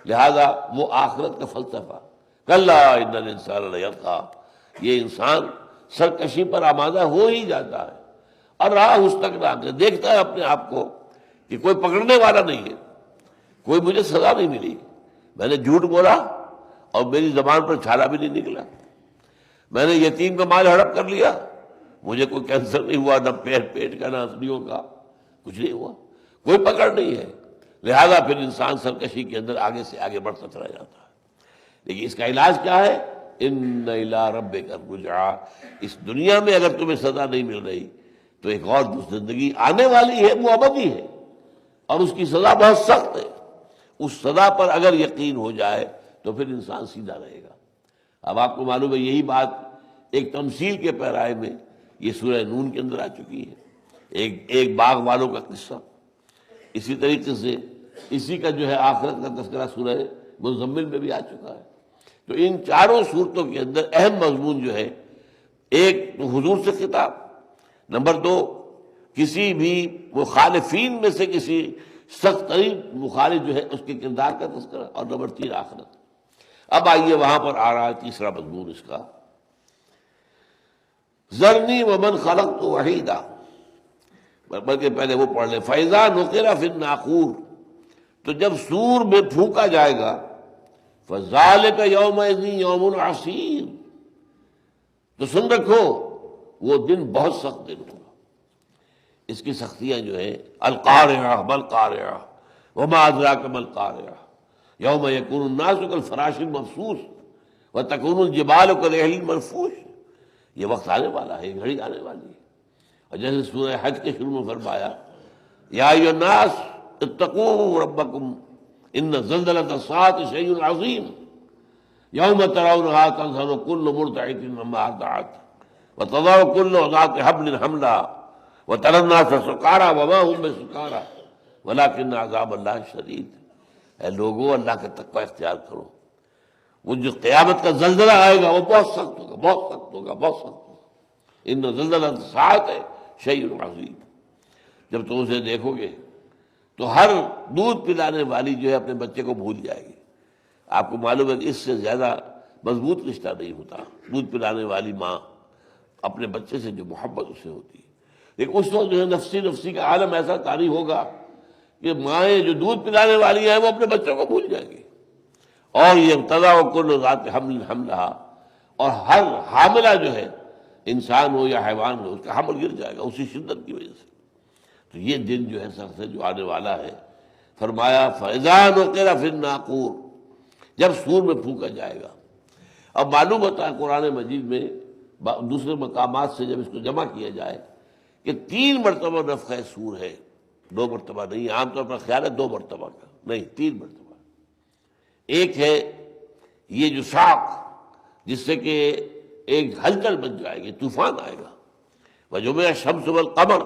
لہذا وہ آخرت کا فلسفہ کَلَّا إِنَّ الْإِنسَانَ لَيَطْغَىٰ، یہ انسان سرکشی پر آمادہ ہو ہی جاتا ہے. اور رَآهُ اسْتَغْنَىٰ، دیکھتا ہے اپنے آپ کو کہ کوئی پکڑنے والا نہیں ہے، کوئی مجھے سزا نہیں ملی، میں نے جھوٹ بولا اور میری زبان پر چھالا بھی نہیں نکلا، میں نے یتیم کا مال ہڑپ کر لیا، مجھے کوئی کینسر نہیں ہوا، نہ پیٹ کا، نہ ہڈیوں کا، کچھ نہیں ہوا، کوئی پکڑ نہیں ہے. لہذا پھر انسان سرکشی کے اندر آگے سے آگے بڑھتا چلا جاتا ہے. لیکن اس کا علاج کیا ہے؟ اِنَّ إِلَىٰ رَبِّكَ الرُّجْعَىٰ، اس دنیا میں اگر تمہیں سزا نہیں مل رہی تو ایک اور زندگی آنے والی ہے، وہ ابدی ہے، اور اس کی سزا بہت سخت ہے. اس سزا پر اگر یقین ہو جائے تو پھر انسان سیدھا رہے گا. اب آپ کو معلوم ہے یہی بات ایک تمثیل کے پیرائے میں یہ سورہ نون کے اندر آ چکی ہے. ایک باغ والوں کا قصہ، اسی طریقے سے اسی کا جو ہے آخرت کا تذکرہ سورہ مزمل میں بھی آ چکا ہے. تو ان چاروں صورتوں کے اندر اہم مضمون جو ہے، ایک تو حضور سے خطاب، نمبر 2 کسی بھی مخالفین میں سے کسی سخت ترین مخالف جو ہے اس کے کردار کا تذکرہ، اور نمبر 3 آخرت. اب آئیے وہاں پر آ رہا ہے تیسرا مضمون اس کا، ذرنی ومن خلقت وحیدا، بلکہ پہلے وہ پڑھ لیں. فَإِذَا نُقِرَ فِي النَّاقُورِ، تو جب سور میں پھونکا جائے گا، فَذَلِكَ يَوْمَئِذٍ يَوْمٌ عَسِيرٌ، تو سن رکھو وہ دن بہت سخت دن ہوگا. اس کی سختیاں جو ہیں، القارعہ ما القارعہ وما ادراک ما القارعہ یوم یکون الناس کالفراش المبثوث وتکون الجبال کالعہن المنفوش. یہ وقت آنے والا ہے، یہ گھڑی آنے والی ہے. اور جیسے سورہ حج کے شروع میں فرمایا یا ایھا الناس اتقوا ربکم ان زلزلۃ الساعۃ شیء عظیم یوم ترونھا تذہل کل مرضعۃ عما ارضعت وتضع کل ذات حمل حملها وتری الناس سکارى وما هم بسکارى ولکن عذاب اللہ شدید. اے لوگوں اللہ کا تقوی اختیار کرو، وہ جو قیامت کا زلزلہ آئے گا وہ بہت سخت ہوگا، بہت سخت ہوگا، بہت سخت ہوگا۔ ان زلزلہ الساعۃ شیء عظیم، جب تم اسے دیکھو گے تو ہر دودھ پلانے والی جو ہے اپنے بچے کو بھول جائے گی۔ آپ کو معلوم ہے کہ اس سے زیادہ مضبوط رشتہ نہیں ہوتا دودھ پلانے والی ماں اپنے بچے سے جو محبت اسے ہوتی ہے، لیکن اس وقت جو ہے نفسی نفسی کا عالم ایسا طاری ہوگا کہ مائیں جو دودھ پلانے والی ہیں وہ اپنے بچوں کو بھول جائیں گی۔ اور یہ تضع کل ذات حمل حملہا، اور ہر حاملہ جو ہے انسان ہو یا حیوان ہو اس کا حمل گر جائے گا اسی شدت کی وجہ سے۔ تو یہ دن جو ہے سر سے جو آنے والا ہے، فرمایا فَإِذَا نُقِرَ فِي النَّاقُورِ، جب سور میں پھونکا جائے گا۔ اب معلوم ہوتا ہے قرآن مجید میں دوسرے مقامات سے جب اس کو جمع کیا جائے کہ 3 مرتبہ نفخہ سور ہے، 2 مرتبہ نہیں، عام طور پر خیال ہے 2 مرتبہ کا، نہیں 3 مرتبہ۔ ایک ہے یہ جو شاخ جس سے کہ ایک ہلچل بن جائے گی، طوفان آئے گا، وَجُمِعَ الشَّمْسُ وَالْقَمَرُ،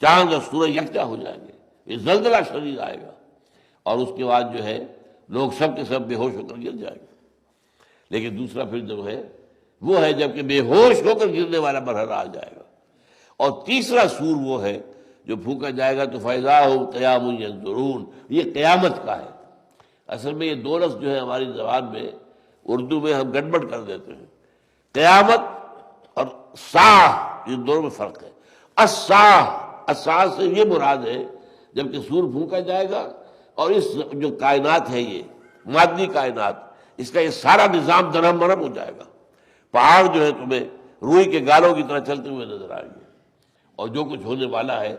چاند اور سورج یکجا ہو جائیں گے، یہ زلزلہ شدید آئے گا، اور اس کے بعد جو ہے لوگ سب کے سب بے ہوش ہو کر گر جائیں گے۔ لیکن دوسرا پھر جو ہے وہ ہے جب کہ بے ہوش ہو کر گرنے والا مرحلہ آ جائے گا۔ اور تیسرا سور وہ ہے جو پھونکا جائے گا تو فَإِذَا هُمْ قِيَامٌ يَنظُرُونَ، یہ قیامت کا ہے۔ اصل میں یہ 2 لفظ جو ہے ہماری زبان میں اردو میں ہم گڑبڑ کر دیتے ہیں، قیامت اور ساعہ، یہ دونوں میں فرق ہے۔ الساعہ سے یہ مراد ہے جب کہ سور پھونکا جائے گا اور اس جو کائنات ہے یہ مادی کائنات، اس کا یہ سارا نظام درہم برہم ہو جائے گا، پہاڑ جو ہے تمہیں روئی کے گالوں کی طرح چلتے ہوئے نظر آئیں گے، اور جو کچھ ہونے والا ہے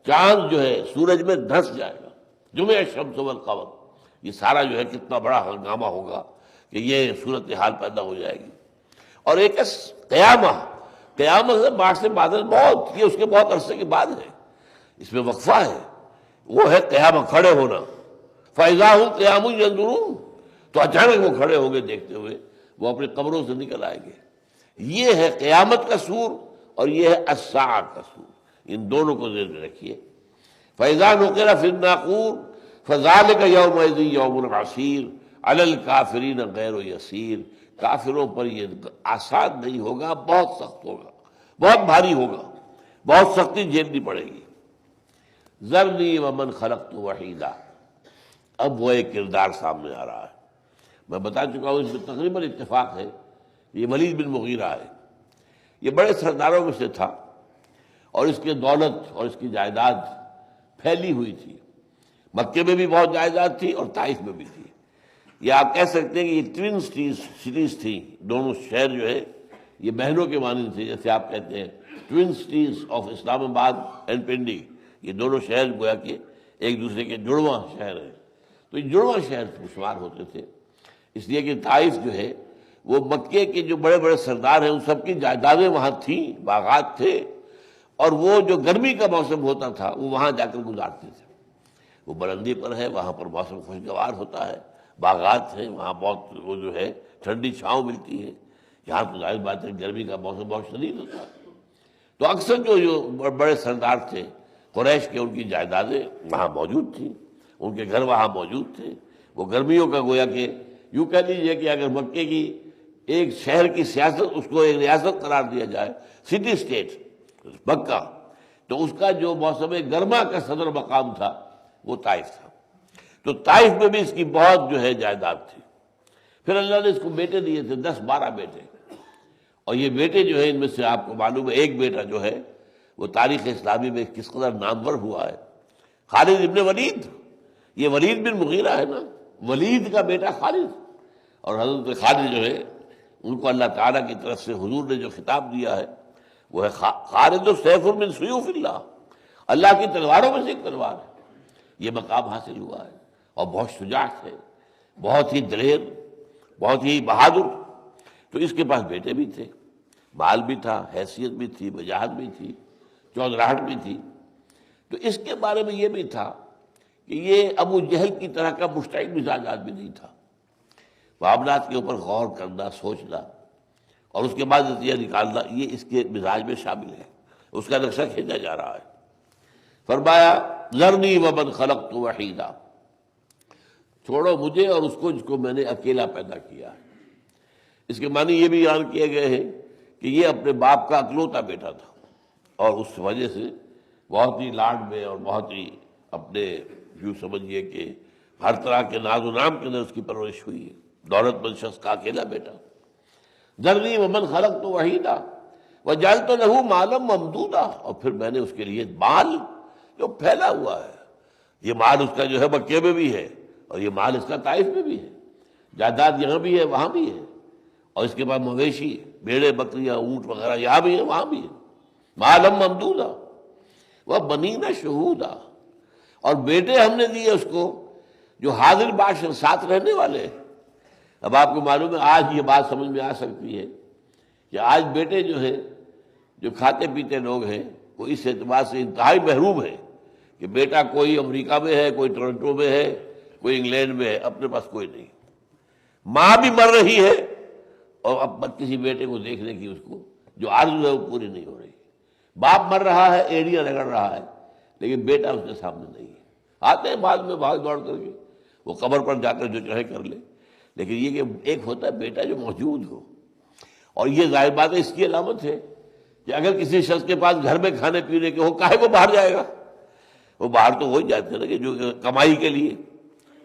چاند جو ہے سورج میں دھنس جائے گا، جمع الشمس والقمر، یہ سارا جو ہے کتنا بڑا ہنگامہ ہوگا کہ یہ صورتحال پیدا ہو جائے گی۔ اور ایک ہے قیامت سے بعد سے بادل بہت، یہ اس کے بہت عرصے کے بعد ہے، اس میں وقفہ ہے، وہ ہے قیامت، کھڑے ہونا۔ فَإِذَا هُمْ قِيَامٌ يَنظُرُونَ، تو اچانک وہ کھڑے ہوں گے دیکھتے ہوئے، وہ اپنی قبروں سے نکل آئیں گے۔ یہ ہے قیامت کا سور اور یہ ہے الساعہ کا سور، ان دونوں کو ذہن میں رکھیے۔ فَإِذَا نُقِرَ فِي النَّاقُورِ فَذَلِكَ يَوْمَئِذٍ يَوْمٌ عَسِيرٌ عَلَى الْكَافِرِينَ غَيْرُ يَسِيرٌ، کافروں پر یہ آسان نہیں ہوگا، بہت سخت ہوگا، بہت بھاری ہوگا، بہت سختی جھیلنی پڑے گی۔ ذرنی ومن خلقت وحیدا، اب وہ ایک کردار سامنے آ رہا ہے، میں بتا چکا ہوں اس میں تقریباً اتفاق ہے، یہ ولید بن مغیرہ ہے، یہ بڑے سرداروں میں سے تھا، اور اس کی دولت اور اس کی جائیداد پھیلی ہوئی تھی، مکے میں بھی بہت جائیداد تھی اور طائف میں بھی تھی۔ یہ آپ کہہ سکتے ہیں کہ یہ ٹوین سٹیز تھیں، دونوں شہر جو ہے یہ بہنوں کے مانند تھے، جیسے آپ کہتے ہیں ٹوین سٹیز آف اسلام آباد اینڈ پنڈی، یہ دونوں شہر گویا کہ ایک دوسرے کے جڑواں شہر ہیں، تو یہ جڑواں شہر شمار ہوتے تھے، اس لیے کہ طائف جو ہے وہ مکے کے جو بڑے بڑے سردار ہیں ان سب کی جائیدادیں وہاں تھیں، باغات تھے، اور وہ جو گرمی کا موسم ہوتا تھا وہ وہاں جا کر گزارتے تھے۔ وہ بلندی پر ہے، وہاں پر موسم خوشگوار ہوتا ہے، باغات ہیں وہاں، بہت وہ جو ہے ٹھنڈی چھاؤں ملتی ہے۔ یہاں تو ظاہر بات ہے گرمی کا موسم بہت شدید ہوتا ہے، تو اکثر جو بڑے سردار تھے قریش کے، ان کی جائیدادیں وہاں موجود تھیں، ان کے گھر وہاں موجود تھے۔ وہ گرمیوں کا گویا کہ یوں کہہ لیجیے کہ اگر مکے کی ایک شہر کی سیاست اس کو ایک ریاست قرار دیا جائے، سٹی اسٹیٹ مکہ، تو اس کا جو موسم گرما کا صدر مقام تھا وہ طائف تھا، تو طائف میں بھی اس کی بہت جو ہے جائیداد تھی۔ پھر اللہ نے اس کو بیٹے دیے تھے، 10-12 بیٹے، اور یہ بیٹے جو ہے ان میں سے آپ کو معلوم ہے ایک بیٹا جو ہے وہ تاریخ اسلامی میں کس قدر نامور ہوا ہے، خالد ابن ولید، یہ ولید بن مغیرہ ہے نا، ولید کا بیٹا خالد، اور حضرت خالد جو ہے ان کو اللہ تعالیٰ کی طرف سے حضور نے جو خطاب دیا ہے وہ ہے خالد سیف من سیوف اللہ، اللہ کی تلواروں میں سے ایک تلوار ہے، یہ مقام حاصل ہوا ہے، اور بہت شجاع ہے، بہت ہی دلیر، بہت ہی بہادر۔ تو اس کے پاس بیٹے بھی تھے، مال بھی تھا، حیثیت بھی تھی، وجاہت بھی تھی، چودراہٹ بھی تھی۔ تو اس کے بارے میں یہ بھی تھا کہ یہ ابو جہل کی طرح کا مشتعل مزاج آدمی نہیں تھا، معاملات کے اوپر غور کرنا، سوچنا اور اس کے بعد نتیجہ نکالنا، یہ اس کے مزاج میں شامل ہے، اس کا نقشہ کھینچا جا رہا ہے۔ فرمایا ذرنی ومن خلقت وحیدا، چھوڑو مجھے اور اس کو جس کو میں نے اکیلا پیدا کیا ہے۔ اس کے معنی یہ بھی بیان کیے گئے ہیں کہ یہ اپنے باپ کا اکلوتا بیٹا تھا اور اس وجہ سے بہت ہی لاڈ میں اور بہت ہی اپنے یوں سمجھیے کہ ہر طرح کے ناز و نام کے اندر اس کی پرورش ہوئی ہے، دولت مند شخص کا اکیلا بیٹا۔ ذرنی ومن خلقت وحیدا وجعلت له مالا ممدودا، اور پھر میں نے اس کے لیے مال جو پھیلا ہوا ہے، یہ مال اس کا جو ہے مکے میں بھی ہے اور یہ مال اس کا طائف میں بھی ہے، جائیداد یہاں بھی ہے وہاں بھی ہے، اور اس کے بعد مویشی بھیڑیں بکریاں اونٹ وغیرہ یہاں بھی ہیں وہاں بھی ہیں، مالا ممدودا وبنین شہودا، اور بیٹے ہم نے دیے اس کو جو حاضر باش ساتھ رہنے والے ہیں۔ اب آپ کو معلوم ہے آج یہ بات سمجھ میں آ سکتی ہے کہ آج بیٹے جو ہیں جو کھاتے پیتے لوگ ہیں وہ اس اعتبار سے انتہائی محروم ہے کہ بیٹا کوئی امریکہ میں ہے، کوئی ٹورنٹو میں ہے، کوئی انگلینڈ میں ہے، اپنے پاس کوئی نہیں۔ ماں بھی مر رہی ہے اور اب کسی بیٹے کو دیکھنے کی اس کو جو آرزو ہے وہ پوری نہیں ہو رہی۔ باپ مر رہا ہے، ایڑیاں رگڑ رہا ہے، لیکن بیٹا اس کے سامنے نہیں ہے۔ آتے ہیں بعد میں بھاگ دوڑ کر کے، وہ قبر پر جا کر جو چاہے کر لے، لیکن یہ کہ ایک ہوتا ہے بیٹا جو موجود ہو، اور یہ ظاہر بات ہے اس کی علامت ہے کہ اگر کسی شخص کے پاس گھر میں کھانے پینے کے ہو کاہے کو باہر جائے گا؟ وہ باہر تو وہی جاتے ہیں نا کہ جو کمائی کے لیے۔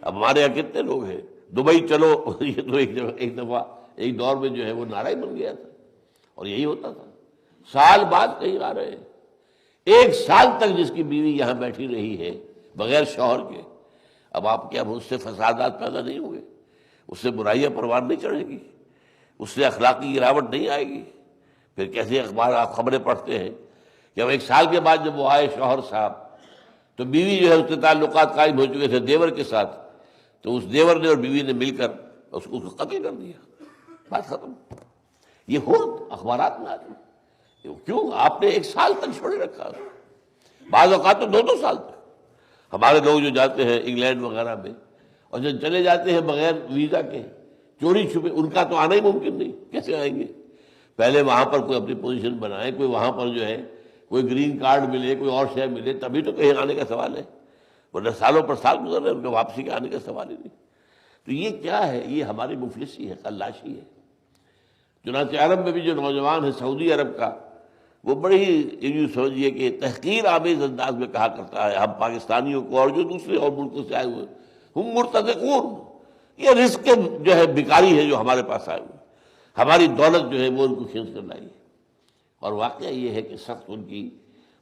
اب ہمارے یہاں کتنے لوگ ہیں دبئی چلو، یہ تو ایک دفعہ ایک دور میں جو ہے وہ نعرہ ہی بن گیا تھا، اور یہی ہوتا تھا، سال بعد کہیں آ رہے ہیں۔ ایک سال تک جس کی بیوی یہاں بیٹھی رہی ہے بغیر شوہر کے، اب آپ کیا اس سے فسادات پیدا نہیں ہوں گے؟ اس سے برائیاں پروان نہیں چڑھے گی؟ اس سے اخلاقی گراوٹ نہیں آئے گی؟ پھر کیسے اخبار آپ خبریں پڑھتے ہیں کہ اب ایک سال کے بعد جب وہ آئے شوہر صاحب تو بیوی جو ہے اس کے تعلقات قائم ہو چکے تھے دیور کے ساتھ، تو اس دیور نے اور بیوی نے مل کر اس کو قتل کر دیا، بات ختم۔ یہ ہو اخبارات میں آتی، کیوں؟ آپ نے ایک سال تک چھوڑے رکھا، بعض اوقات تو دو سال تک۔ ہمارے لوگ جو جاتے ہیں انگلینڈ وغیرہ میں اور جو چلے جاتے ہیں بغیر ویزا کے چوری چھپے، ان کا تو آنا ہی ممکن نہیں، کیسے آئیں گے؟ پہلے وہاں پر کوئی اپنی پوزیشن بنائے، کوئی وہاں پر جو ہے کوئی گرین کارڈ ملے، کوئی اور شے ملے، تبھی تو کہیں آنے کا سوال ہے، ورنہ سالوں پر سال گزر رہے ہیں ان کے واپسی کے آنے کا سوال ہی نہیں۔ تو یہ کیا ہے؟ یہ ہماری مفلسی ہے، قلاشی ہے۔ چنانچہ عرب میں بھی جو نوجوان ہے سعودی عرب کا، وہ بڑی یوں سمجھیے کہ تحقیر آمیز انداز میں کہا کرتا ہے ہم پاکستانیوں کو اور جو دوسرے اور ملکوں سے آئے ہوئے ہم مرتزقون، یہ رزق کے جو ہے بھکاری ہے جو ہمارے پاس آئے ہوئے، ہماری دولت جو ہے وہ ان کو کھینچ کر لائی ہے۔ اور واقعہ یہ ہے کہ سخت ان کی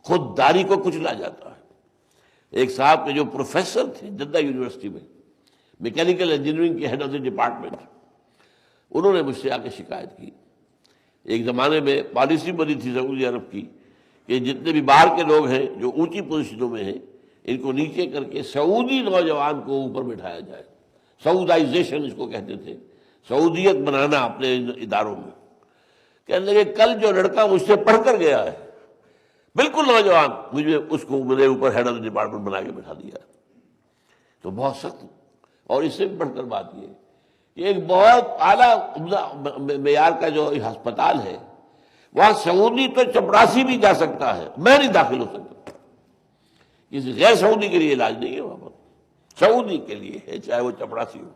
خودداری کو کچلا جاتا ہے۔ ایک صاحب کے جو پروفیسر تھے جدہ یونیورسٹی میں، میکینیکل انجینئرنگ کے ہیڈ آف دی ڈپارٹمنٹ، انہوں نے مجھ سے آ کے شکایت کی۔ ایک زمانے میں پالیسی بنی تھی سعودی عرب کی کہ جتنے بھی باہر کے لوگ ہیں جو اونچی پوزیشنوں میں ہیں ان کو نیچے کر کے سعودی نوجوان کو اوپر بٹھایا جائے، سعودائزیشن اس کو کہتے تھے، سعودیت بنانا اپنے اداروں میں۔ کہنے لگے کل جو لڑکا مجھ سے پڑھ کر گیا ہے بالکل نوجوان، مجھے اس کو میرے اوپر ہیڈ آف دی ڈپارٹمنٹ بنا کے بٹھا دیا۔ تو بہت سخت، اور اس سے بھی بڑھ کر بات یہ کہ ایک بہت اعلیٰ معیار کا جو ہسپتال ہے وہاں سعودی تو چپراسی بھی جا سکتا ہے، میں نہیں داخل ہو سکتا، کسی غیر سعودی کے لیے علاج نہیں ہے وہاں پر، سعودی کے لیے ہے چاہے وہ چپراسی ہو۔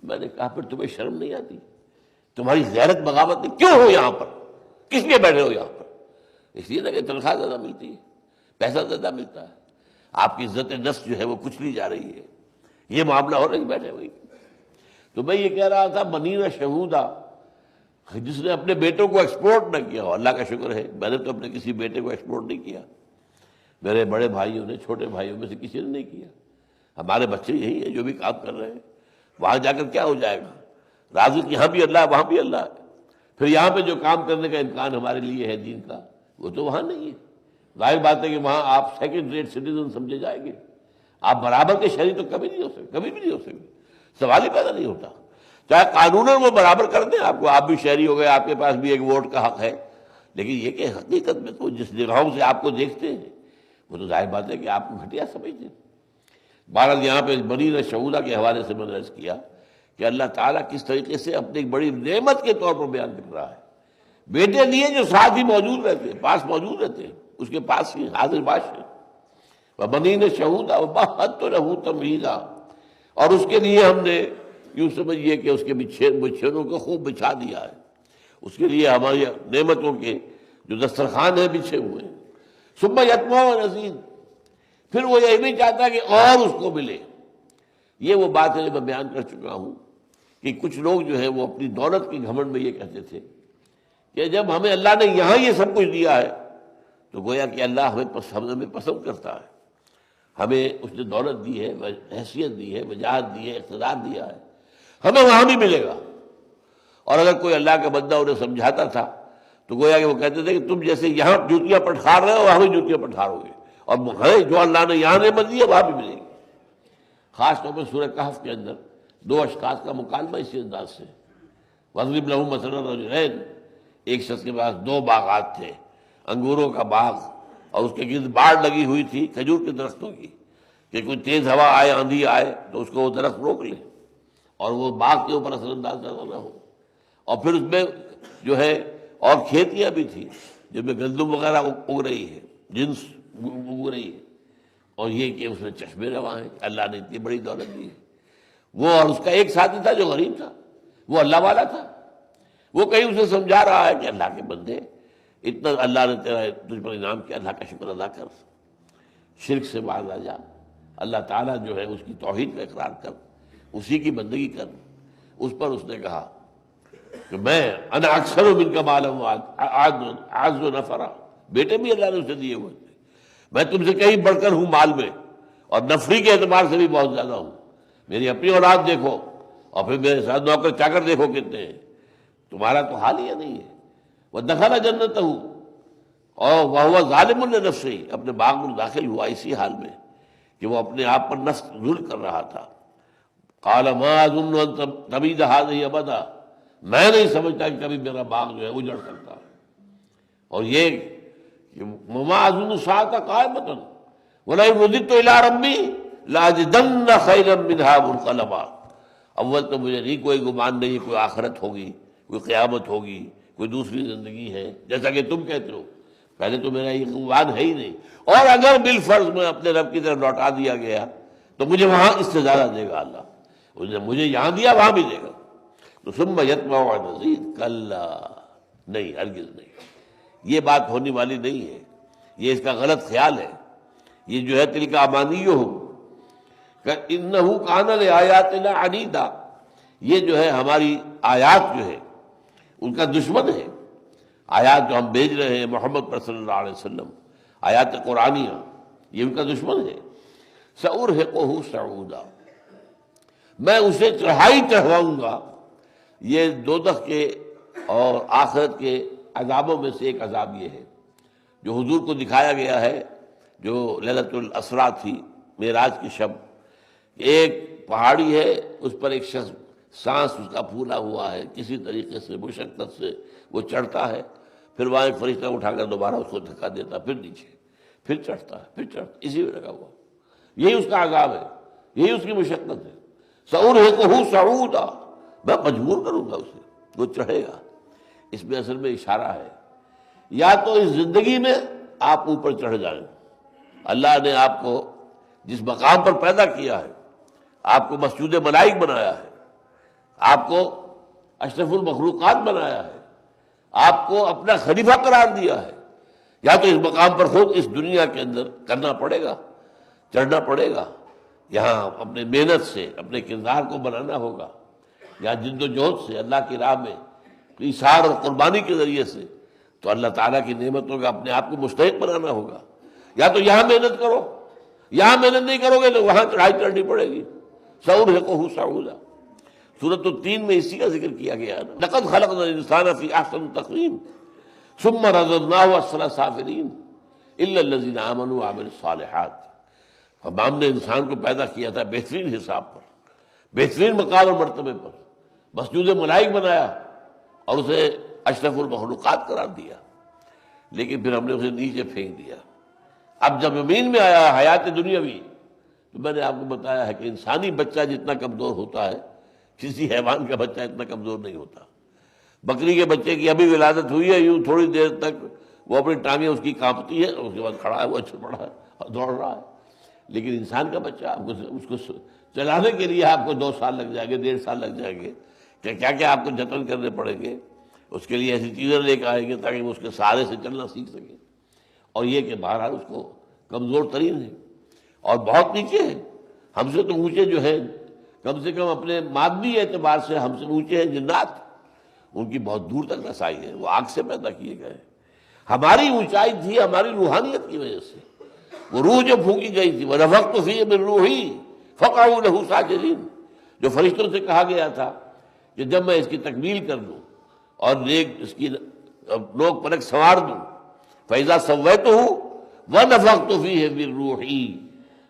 میں نے کہا پھر تمہیں شرم نہیں آتی؟ تمہاری غیرت بغاوت نہیں؟ کیوں ہو یہاں پر؟ کس لیے بیٹھے ہو یہاں پر؟ اس لیے نہ کہ تنخواہ زیادہ ملتی ہے، پیسہ زیادہ ملتا ہے، آپ کی عزت نفس جو ہے وہ کچلی جا رہی ہے، یہ معاملہ ہو رہا ہے بیٹھے ہوئے۔ تو میں یہ کہہ رہا تھا بنین شہودا، جس نے اپنے بیٹوں کو ایکسپورٹ نہ کیا ہو، اللہ کا شکر ہے میں نے تو اپنے کسی بیٹے کو ایکسپورٹ نہیں کیا، میرے بڑے بھائیوں نے، چھوٹے بھائیوں میں سے کسی نے نہیں کیا۔ ہمارے بچے یہی ہیں جو بھی کام کر رہے ہیں، وہاں جا کر کیا ہو جائے گا؟ رازق یہاں بھی اللہ ہے وہاں بھی اللہ ہے، پھر یہاں پہ جو کام کرنے کا امکان ہمارے لیے ہے دین کا وہ تو وہاں نہیں ہے۔ ظاہر بات ہے کہ وہاں آپ سیکنڈ ریٹ سٹیزن سمجھے جائیں گے، آپ برابر کے شہری تو کبھی نہیں ہو سکتے، کبھی بھی نہیں ہو سکتے، سوال ہی پیدا نہیں ہوتا۔ چاہے قانوناً وہ برابر کر دیں آپ کو، آپ بھی شہری ہو گئے، آپ کے پاس بھی ایک ووٹ کا حق ہے، لیکن یہ کہ حقیقت میں تو جس جگہوں سے آپ کو دیکھتے ہیں وہ تو ظاہر بات ہے کہ آپ کو گھٹیا سمجھتے ہیں۔ بہرحال یہاں پہ بنین شہودا کے حوالے سے میں نے عرض کیا کہ اللہ تعالیٰ کس طریقے سے اپنی ایک بڑی نعمت کے طور پر بیان کر رہا ہے۔ بیٹے لیے جو ساتھ ہی موجود رہتے ہیں، پاس موجود رہتے ہیں، اس کے پاس ہی حاضر باش ہے۔ وَبَنِينَ شَهُودًا وَمَهَّدتُّ لَهُ تَمْهِيدًا، اور اس کے لیے ہم نے یوں سمجھیے کہ اس کے بچھیروں کو خوب بچھا دیا ہے، اس کے لیے ہماری نعمتوں کے جو دسترخوان ہیں بچھے ہوئے ہیں۔ ثم یطمع مزید، پھر وہ یہ بھی چاہتا ہے کہ اور اس کو ملے۔ یہ وہ بات ہے جو میں بیان کر چکا ہوں کہ کچھ لوگ جو ہے وہ اپنی دولت کے گھمنڈ میں یہ کہتے تھے کہ جب ہمیں اللہ نے یہاں یہ سب کچھ دیا ہے تو گویا کہ اللہ ہمیں پسند کرتا ہے، ہمیں اس نے دولت دی ہے، حیثیت دی ہے، وجاہت دی ہے، اقتدار دیا ہے، ہمیں وہاں بھی ملے گا۔ اور اگر کوئی اللہ کا بندہ انہیں سمجھاتا تھا تو گویا کہ وہ کہتے تھے کہ تم جیسے یہاں جوتیاں پٹخار رہے ہو وہاں بھی جوتیاں پٹخارو گے، اور جو اللہ نے یہاں نعمت دی ہے وہاں بھی ملے گی۔ خاص طور پر سورہ کہف کے اندر دو اشخاص کا مکالمہ اسی انداز سے، وَاضْرِبْ لَهُم مَثَلًا رَجُلَيْنِ، ایک شخص کے پاس دو باغات تھے، انگوروں کا باغ، اور اس کے گرد باڑ لگی ہوئی تھی کھجور کے درختوں کی کہ کوئی تیز ہوا آئے، آندھی آئے تو اس کو وہ درخت روک لے اور وہ باغ کے اوپر اثر انداز نہ ہو۔ اور پھر اس میں جو ہے اور کھیتیاں بھی تھیں جن میں گندم وغیرہ اگ رہی ہے، جنس اگ رہی ہے، اور یہ کہ اس میں چشمے رواں ہیں، اللہ نے اتنی بڑی دولت دی ہے۔ وہ اور اس کا ایک ساتھی تھا جو غریب تھا، وہ اللہ والا تھا، وہ کہیں اسے سمجھا رہا ہے کہ اللہ کے بندے اتنا اللہ نے تجھ پر انعام کیا، اللہ کا شکر ادا کر، شرک سے باز آ جا، اللہ تعالیٰ جو ہے اس کی توحید کا اقرار کر، اسی کی بندگی کر۔ اس پر اس نے کہا کہ میں انا اکثر من کا مالا اعز نفرا، بیٹے بھی اللہ نے اسے دیے ہوئے تھے، میں تم سے کہیں بڑھ کر ہوں مال میں، اور نفری کے اعتبار سے بھی بہت زیادہ ہوں، میری اپنی اولاد دیکھو اور پھر میرے ساتھ نوکر چاکر دیکھو کتنے ہیں، تمہارا تو حال ہی نہیں ہے۔ وَدَخَلَ جَنَّتَهُ، اور وَهُوَ ظَالِمٌ لِنَفْسِهِ، اپنے باغ میں داخل ہوا اسی حال میں کہ وہ اپنے آپ پر نفس ظلم کر رہا تھا۔ قَالَ مَا أَظُنُّ أَن تَبِيدَ هَٰذِهِ أَبَدًا، میں نہیں سمجھتا کہ کبھی میرا باغ جو ہے اجڑ سکتا ہے۔ اور یہ کہ وَمَا أَظُنُّ السَّاعَةَ قَائِمَةً وَلَئِن رُدِدتُّ إِلَىٰ رَبِّي لَأَجِدَنَّ خَيْرًا مِنْهَا مُنقَلَبًا، اول تو مجھے نہیں کوئی گمان نہیں کوئی آخرت ہوگی، کوئی قیامت ہوگی، کوئی دوسری زندگی ہے جیسا کہ تم کہتے ہو، پہلے تو میرا یہ گمان ہے ہی نہیں، اور اگر بالفرض میں اپنے رب کی طرف لوٹا دیا گیا تو مجھے وہاں اس سے زیادہ دے گا اللہ، اس نے مجھے یہاں دیا وہاں بھی دے گا۔ تو ثم یطمع مزید، کلا، نہیں، ہرگز نہیں، یہ بات ہونے والی نہیں ہے، یہ اس کا غلط خیال ہے، یہ جو ہے تلک امانیہم انہ کان لآیاتنا عنیدا، یہ جو ہے ہماری آیات جو ہے ان کا دشمن ہے، آیات جو ہم بھیج رہے ہیں محمد پر صلی اللہ علیہ وسلم، آیات قرآنیہ، یہ ان کا دشمن ہے۔ سأرہقہ صعودا، میں اسے چڑھائی چڑھواؤں گا۔ یہ دوزخ کے اور آخرت کے عذابوں میں سے ایک عذاب یہ ہے جو حضور کو دکھایا گیا ہے، جو لیلۃ الاسراء تھی، معراج کی شب، ایک پہاڑی ہے، اس پر ایک شخص سانس اس کا پھولا ہوا ہے، کسی طریقے سے مشقت سے وہ چڑھتا ہے، پھر وہاں ایک فرشتہ اٹھا کر دوبارہ اس کو دھکا دیتا، پھر نیچے، پھر چڑھتا ہے، پھر چڑھتا، اسی میں لگا ہوا، یہی اس کا عذاب ہے، یہی اس کی مشقت ہے۔ سأرہقہ صعودا، میں مجبور کروں گا اسے، وہ چڑھے گا۔ اس میں اصل میں اشارہ ہے، یا تو اس زندگی میں آپ اوپر چڑھ جائیں، اللہ نے آپ کو جس مقام پر پیدا کیا ہے، آپ کو مسجود ملائک بنایا ہے، آپ کو اشرف المخلوقات بنایا ہے، آپ کو اپنا خلیفہ قرار دیا ہے، یا تو اس مقام پر خود اس دنیا کے اندر کرنا پڑے گا، چڑھنا پڑے گا، یہاں اپنے محنت سے اپنے کردار کو بنانا ہوگا، یا جد و جہد سے اللہ کی راہ میں ایثار اور قربانی کے ذریعے سے، تو اللہ تعالیٰ کی نعمتوں کا اپنے آپ کو مستحق بنانا ہوگا، یا تو یہاں محنت کرو، یہاں محنت نہیں کرو گے تو وہاں چڑھائی چڑھنی پڑے گی۔ سأرہقہ صعودا، سورۃ التین میں اسی کا ذکر کیا گیا ہے نا، لقد خلقنا الانسان فی احسن تقویم ثم رددناہ اسفل سافلین الا الذین آمنوا وعملوا الصالحات، ہم نے انسان کو پیدا کیا تھا بہترین حساب پر، بہترین مقام اور مرتبے پر، مسجود ملائک بنایا اور اسے اشرف المخلوقات قرار دیا، لیکن پھر ہم نے اسے نیچے پھینک دیا۔ اب جب زمین میں آیا حیات دنیاوی، تو میں نے آپ کو بتایا ہے کہ انسانی بچہ جتنا کمزور ہوتا ہے کسی حیوان کا بچہ اتنا کمزور نہیں ہوتا۔ بکری کے بچے کی ابھی ولادت ہوئی ہے، یوں تھوڑی دیر تک وہ اپنی ٹانگیں اس کی کانپتی ہے، اس کے بعد کھڑا ہے، وہ اچھل پڑا ہے اور دوڑ رہا ہے، لیکن انسان کا بچہ اس کو چلانے کے لیے آپ کو 2 سال لگ جائیں گے، 1.5 سال لگ جائیں گے، کیا کیا آپ کو جتن کرنے پڑیں گے، اس کے لیے ایسی چیزیں لے کے آئیں گے تاکہ وہ اس کے سہارے سے چلنا سیکھ سکے، اور یہ کہ بہرحال اس کو کمزور ترین ہے اور بہت نیچے ہے، ہم سے تو اونچے جو ہیں، کم سے کم اپنے مادی اعتبار سے ہم سے اونچے ہیں جنات، ان کی بہت دور تک رسائی ہے، وہ آگ سے پیدا کیے گئے۔ ہماری اونچائی تھی ہماری روحانیت کی وجہ سے، وہ روح جو پھونکی گئی تھی، وَنَفَخْتُ فِيهِ مِن رُوحِي فَقَعُوا لَهُ سَاجِدِينَ، جو فرشتوں سے کہا گیا تھا کہ جب میں اس کی تکمیل کر دوں اور نیک اس کی نوک پلک سنوار دوں، فَإِذَا سَوَّيْتُهُ وَنَفَخْتُ فِيهِ مِن رُوحِي،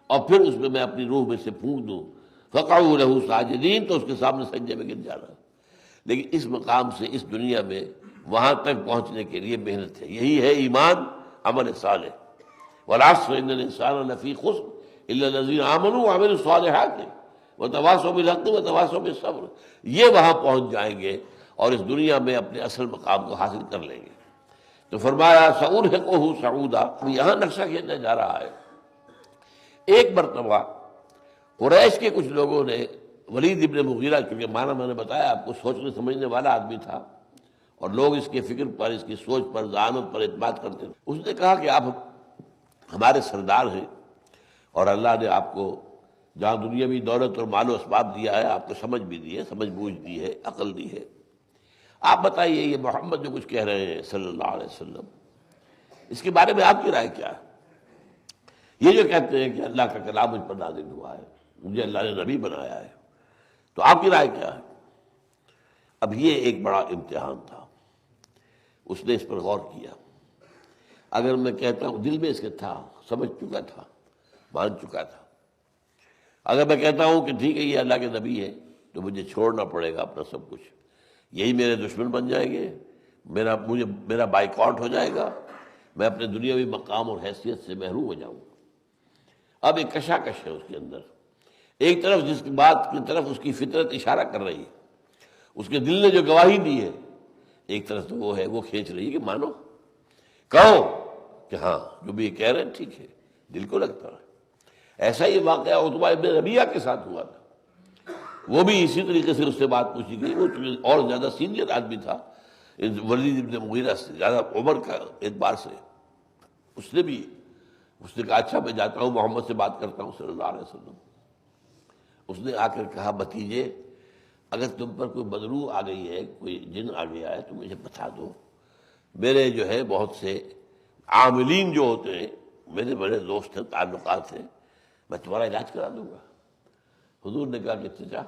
اور پھر اس میں اپنی روح میں سے پھونک دوں، فَقَعُوا لَهُ سَاجِدِينَ، تو اس کے سامنے سجدے میں گر جانا۔ لیکن اس مقام سے اس دنیا میں وہاں تک پہنچنے کے لیے محنت ہے، یہی ہے ایمان، عمل صالح۔ وَالْعَصْرِ إِنَّ الْإِنسَانَ لَفِي خُسْرٍ إِلَّا الَّذِينَ آمَنُوا وَعَمِلُوا الصَّالِحَاتِ وَتَوَاصَوْا بِالْحَقِّ وَتَوَاصَوْا بِالصَّبْرِ، یہ وہاں پہنچ جائیں گے اور اس دنیا میں اپنے اصل مقام کو حاصل کر لیں گے۔ تو فرمایا سَأُرْهِقُهُ صَعُودًا، یہاں نقشہ کھینچا جا رہا ہے۔ ایک مرتبہ قریش کے کچھ لوگوں نے ولید ابن مغیرہ، کیونکہ معنی میں نے بتایا آپ کو، سوچنے سمجھنے والا آدمی تھا اور لوگ اس کے فکر پر، اس کی سوچ پر، ذہانت پر اعتماد کرتے تھے، اس نے کہا کہ آپ ہمارے سردار ہیں اور اللہ نے آپ کو جہاں دنیاوی دولت اور مال و اسباب دیا ہے، آپ کو سمجھ بھی دی ہے، سمجھ بوجھ دی ہے، عقل دی ہے، آپ بتائیے یہ محمد جو کچھ کہہ رہے ہیں صلی اللہ علیہ وسلم، اس کے بارے میں آپ کی رائے کیا ہے؟ یہ جو کہتے ہیں کہ اللہ کا کلام مجھ پر نازل ہوا ہے، مجھے اللہ نے نبی بنایا ہے، تو آپ کی رائے کیا ہے؟ اب یہ ایک بڑا امتحان تھا، اس نے اس پر غور کیا۔ اگر میں کہتا ہوں، دل میں اس کے تھا، سمجھ چکا تھا، مان چکا تھا، اگر میں کہتا ہوں کہ ٹھیک ہے یہ اللہ کے نبی ہے تو مجھے چھوڑنا پڑے گا اپنا سب کچھ، یہی میرے دشمن بن جائیں گے، میرا بائیکاٹ ہو جائے گا، میں اپنے دنیاوی مقام اور حیثیت سے محروم ہو جاؤں۔ اب ایک کشاکش ہے اس کے اندر، ایک طرف جس کی بات کی طرف اس کی فطرت اشارہ کر رہی ہے، اس کے دل نے جو گواہی دی ہے، ایک طرف تو وہ ہے، وہ کھینچ رہی ہے کہ مانو، کہو کہ ہاں جو بھی یہ کہہ رہے ہیں ٹھیک ہے، دل کو لگتا ہے۔ ایسا ہی واقعہ عتبہ ابن ربیعہ کے ساتھ ہوا تھا، وہ بھی اسی طریقے سے اس سے بات پوچھی گئی، وہ اور زیادہ سینئر آدمی تھا ولید ابن مغیرہ سے، زیادہ عمر کا اعتبار سے، اس نے کہا اچھا میں جاتا ہوں محمد سے بات کرتا ہوں صلی اللہ علیہ وسلم۔ اس نے آ کر کہا بھتیجے اگر تم پر کوئی بدروح آ گئی ہے، کوئی جن آ گیا ہے تو مجھے بتا دو، میرے جو ہے بہت سے عاملین جو ہوتے ہیں، میرے بڑے دوست ہیں، تعلقات ہیں، میں تمہارا علاج کرا دوں گا۔ حضور نے کہا کہ چچا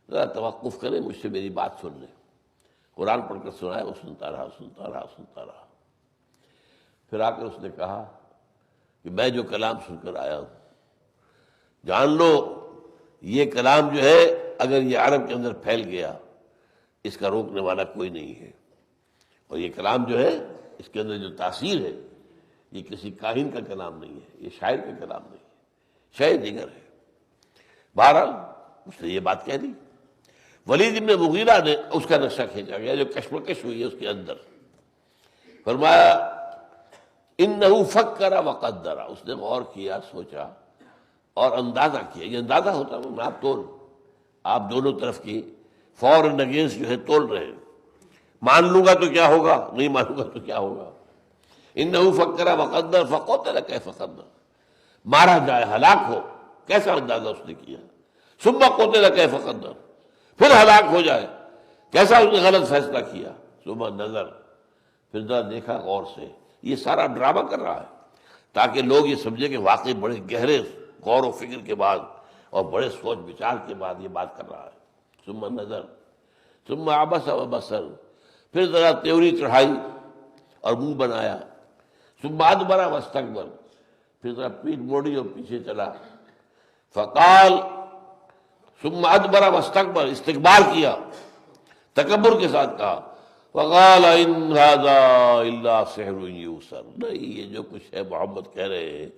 ذرا توقف کریں، مجھ سے میری بات سن لیں۔ قرآن پڑھ کر سنایا، وہ سنتا رہا۔ پھر آ کر اس نے کہا کہ میں جو کلام سن کر آیا ہوں، جان لو یہ کلام جو ہے اگر یہ عرب کے اندر پھیل گیا، اس کا روکنے والا کوئی نہیں ہے، اور یہ کلام جو ہے اس کے اندر جو تاثیر ہے، یہ کسی کاہن کا کلام نہیں ہے، یہ شاعر کا کلام نہیں ہے، شاعر دیگر ہے۔ بہرحال اس نے یہ بات کہہ دی۔ ولید ابن مغیرہ نے اس کا نقشہ کھینچا گیا، جو کشمکش ہوئی ہے اس کے اندر، فرمایا انہ فکر وقدر، اس نے غور کیا، سوچا اور اندازہ کیا۔ یہ اندازہ ہوتا ہے آپ تول، آپ دونوں طرف کی فور اینڈ اگینسٹ جو ہے تول رہے ہیں، مان لوں گا تو کیا ہوگا، نہیں مانوں گا تو کیا ہوگا۔ انہ فکر وقدر فقتل کیف قدر، مارا جائے ہلاک ہو، کیسا اندازہ اس نے کیا۔ ثم قتل کیف قدر، پھر ہلاک ہو جائے، کیسا اس نے غلط فیصلہ کیا۔ ثم نظر، پھر ذرا دیکھا غور سے، یہ سارا ڈرامہ کر رہا ہے تاکہ لوگ یہ سمجھے کہ واقعی بڑے گہرے غور و فکر کے بعد اور بڑے سوچ بچار کے بعد یہ بات کر رہا ہے۔ ثم نظر ثم عبس وبصر، پھر ذرا تیوری چڑھائی اور منہ بنایا۔ ثم ادبر واستکبر، پھر ذرا پیٹھ موڑی اور پیچھے چلا۔ فقال، ثم ادبر واستکبر، استکبار کیا، تکبر کے ساتھ کہا۔ وقال ان هذا الا سحر یوسر، نہیں یہ جو کچھ ہے محمد کہہ رہے ہیں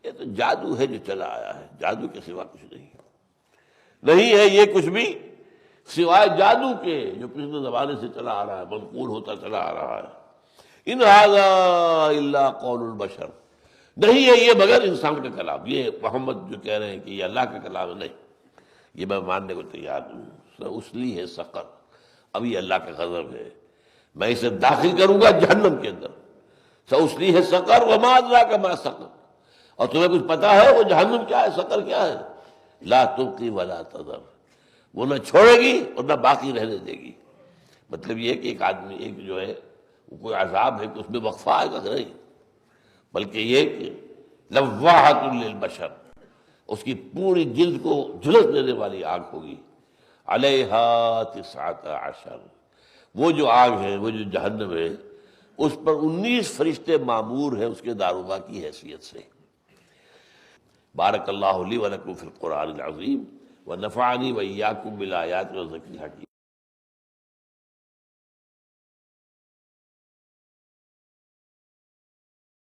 یہ تو جادو ہے جو چلا آیا ہے، جادو کے سوا کچھ نہیں ہے یہ کچھ بھی سوائے جادو کے جو پچھلے زمانے سے چلا آ رہا ہے، منقول ہوتا چلا آ رہا ہے۔ ان هذا الا قول البشر، نہیں ہے یہ مگر انسان کا کلام، یہ محمد جو کہہ رہے ہیں کہ یہ اللہ کا کلام ہے، نہیں، یہ میں ماننے کو تیار ہوں. سأصلی ہے سقر، اب یہ اللہ کا غضب ہے، میں اسے داخل کروں گا جہنم کے اندر. سأصلی ہے سقر وما ادراک ما سقر، اور تمہیں کچھ پتا ہے وہ جہنم کیا ہے، سقر کیا ہے؟ لا تبقی ولا تذر، وہ نہ چھوڑے گی اور نہ باقی رہنے دے گی. مطلب یہ کہ ایک آدمی ایک جو ہے وہ کوئی عذاب ہے کہ اس میں وقفہ آئے گا نہیں، بلکہ یہ کہ لواحۃ للبشر، اس کی پوری جلد کو جھلس دینے والی آگ ہوگی. علیہا 19، وہ جو آگ ہے، وہ جو جہنم ہے، اس پر 19 فرشتے مامور ہیں اس کے داروغہ کی حیثیت سے. بارک اللہ لی ولکم فی القرآن العظیم ونفعنی وإیاکم بالآیات والذکر الحکیم.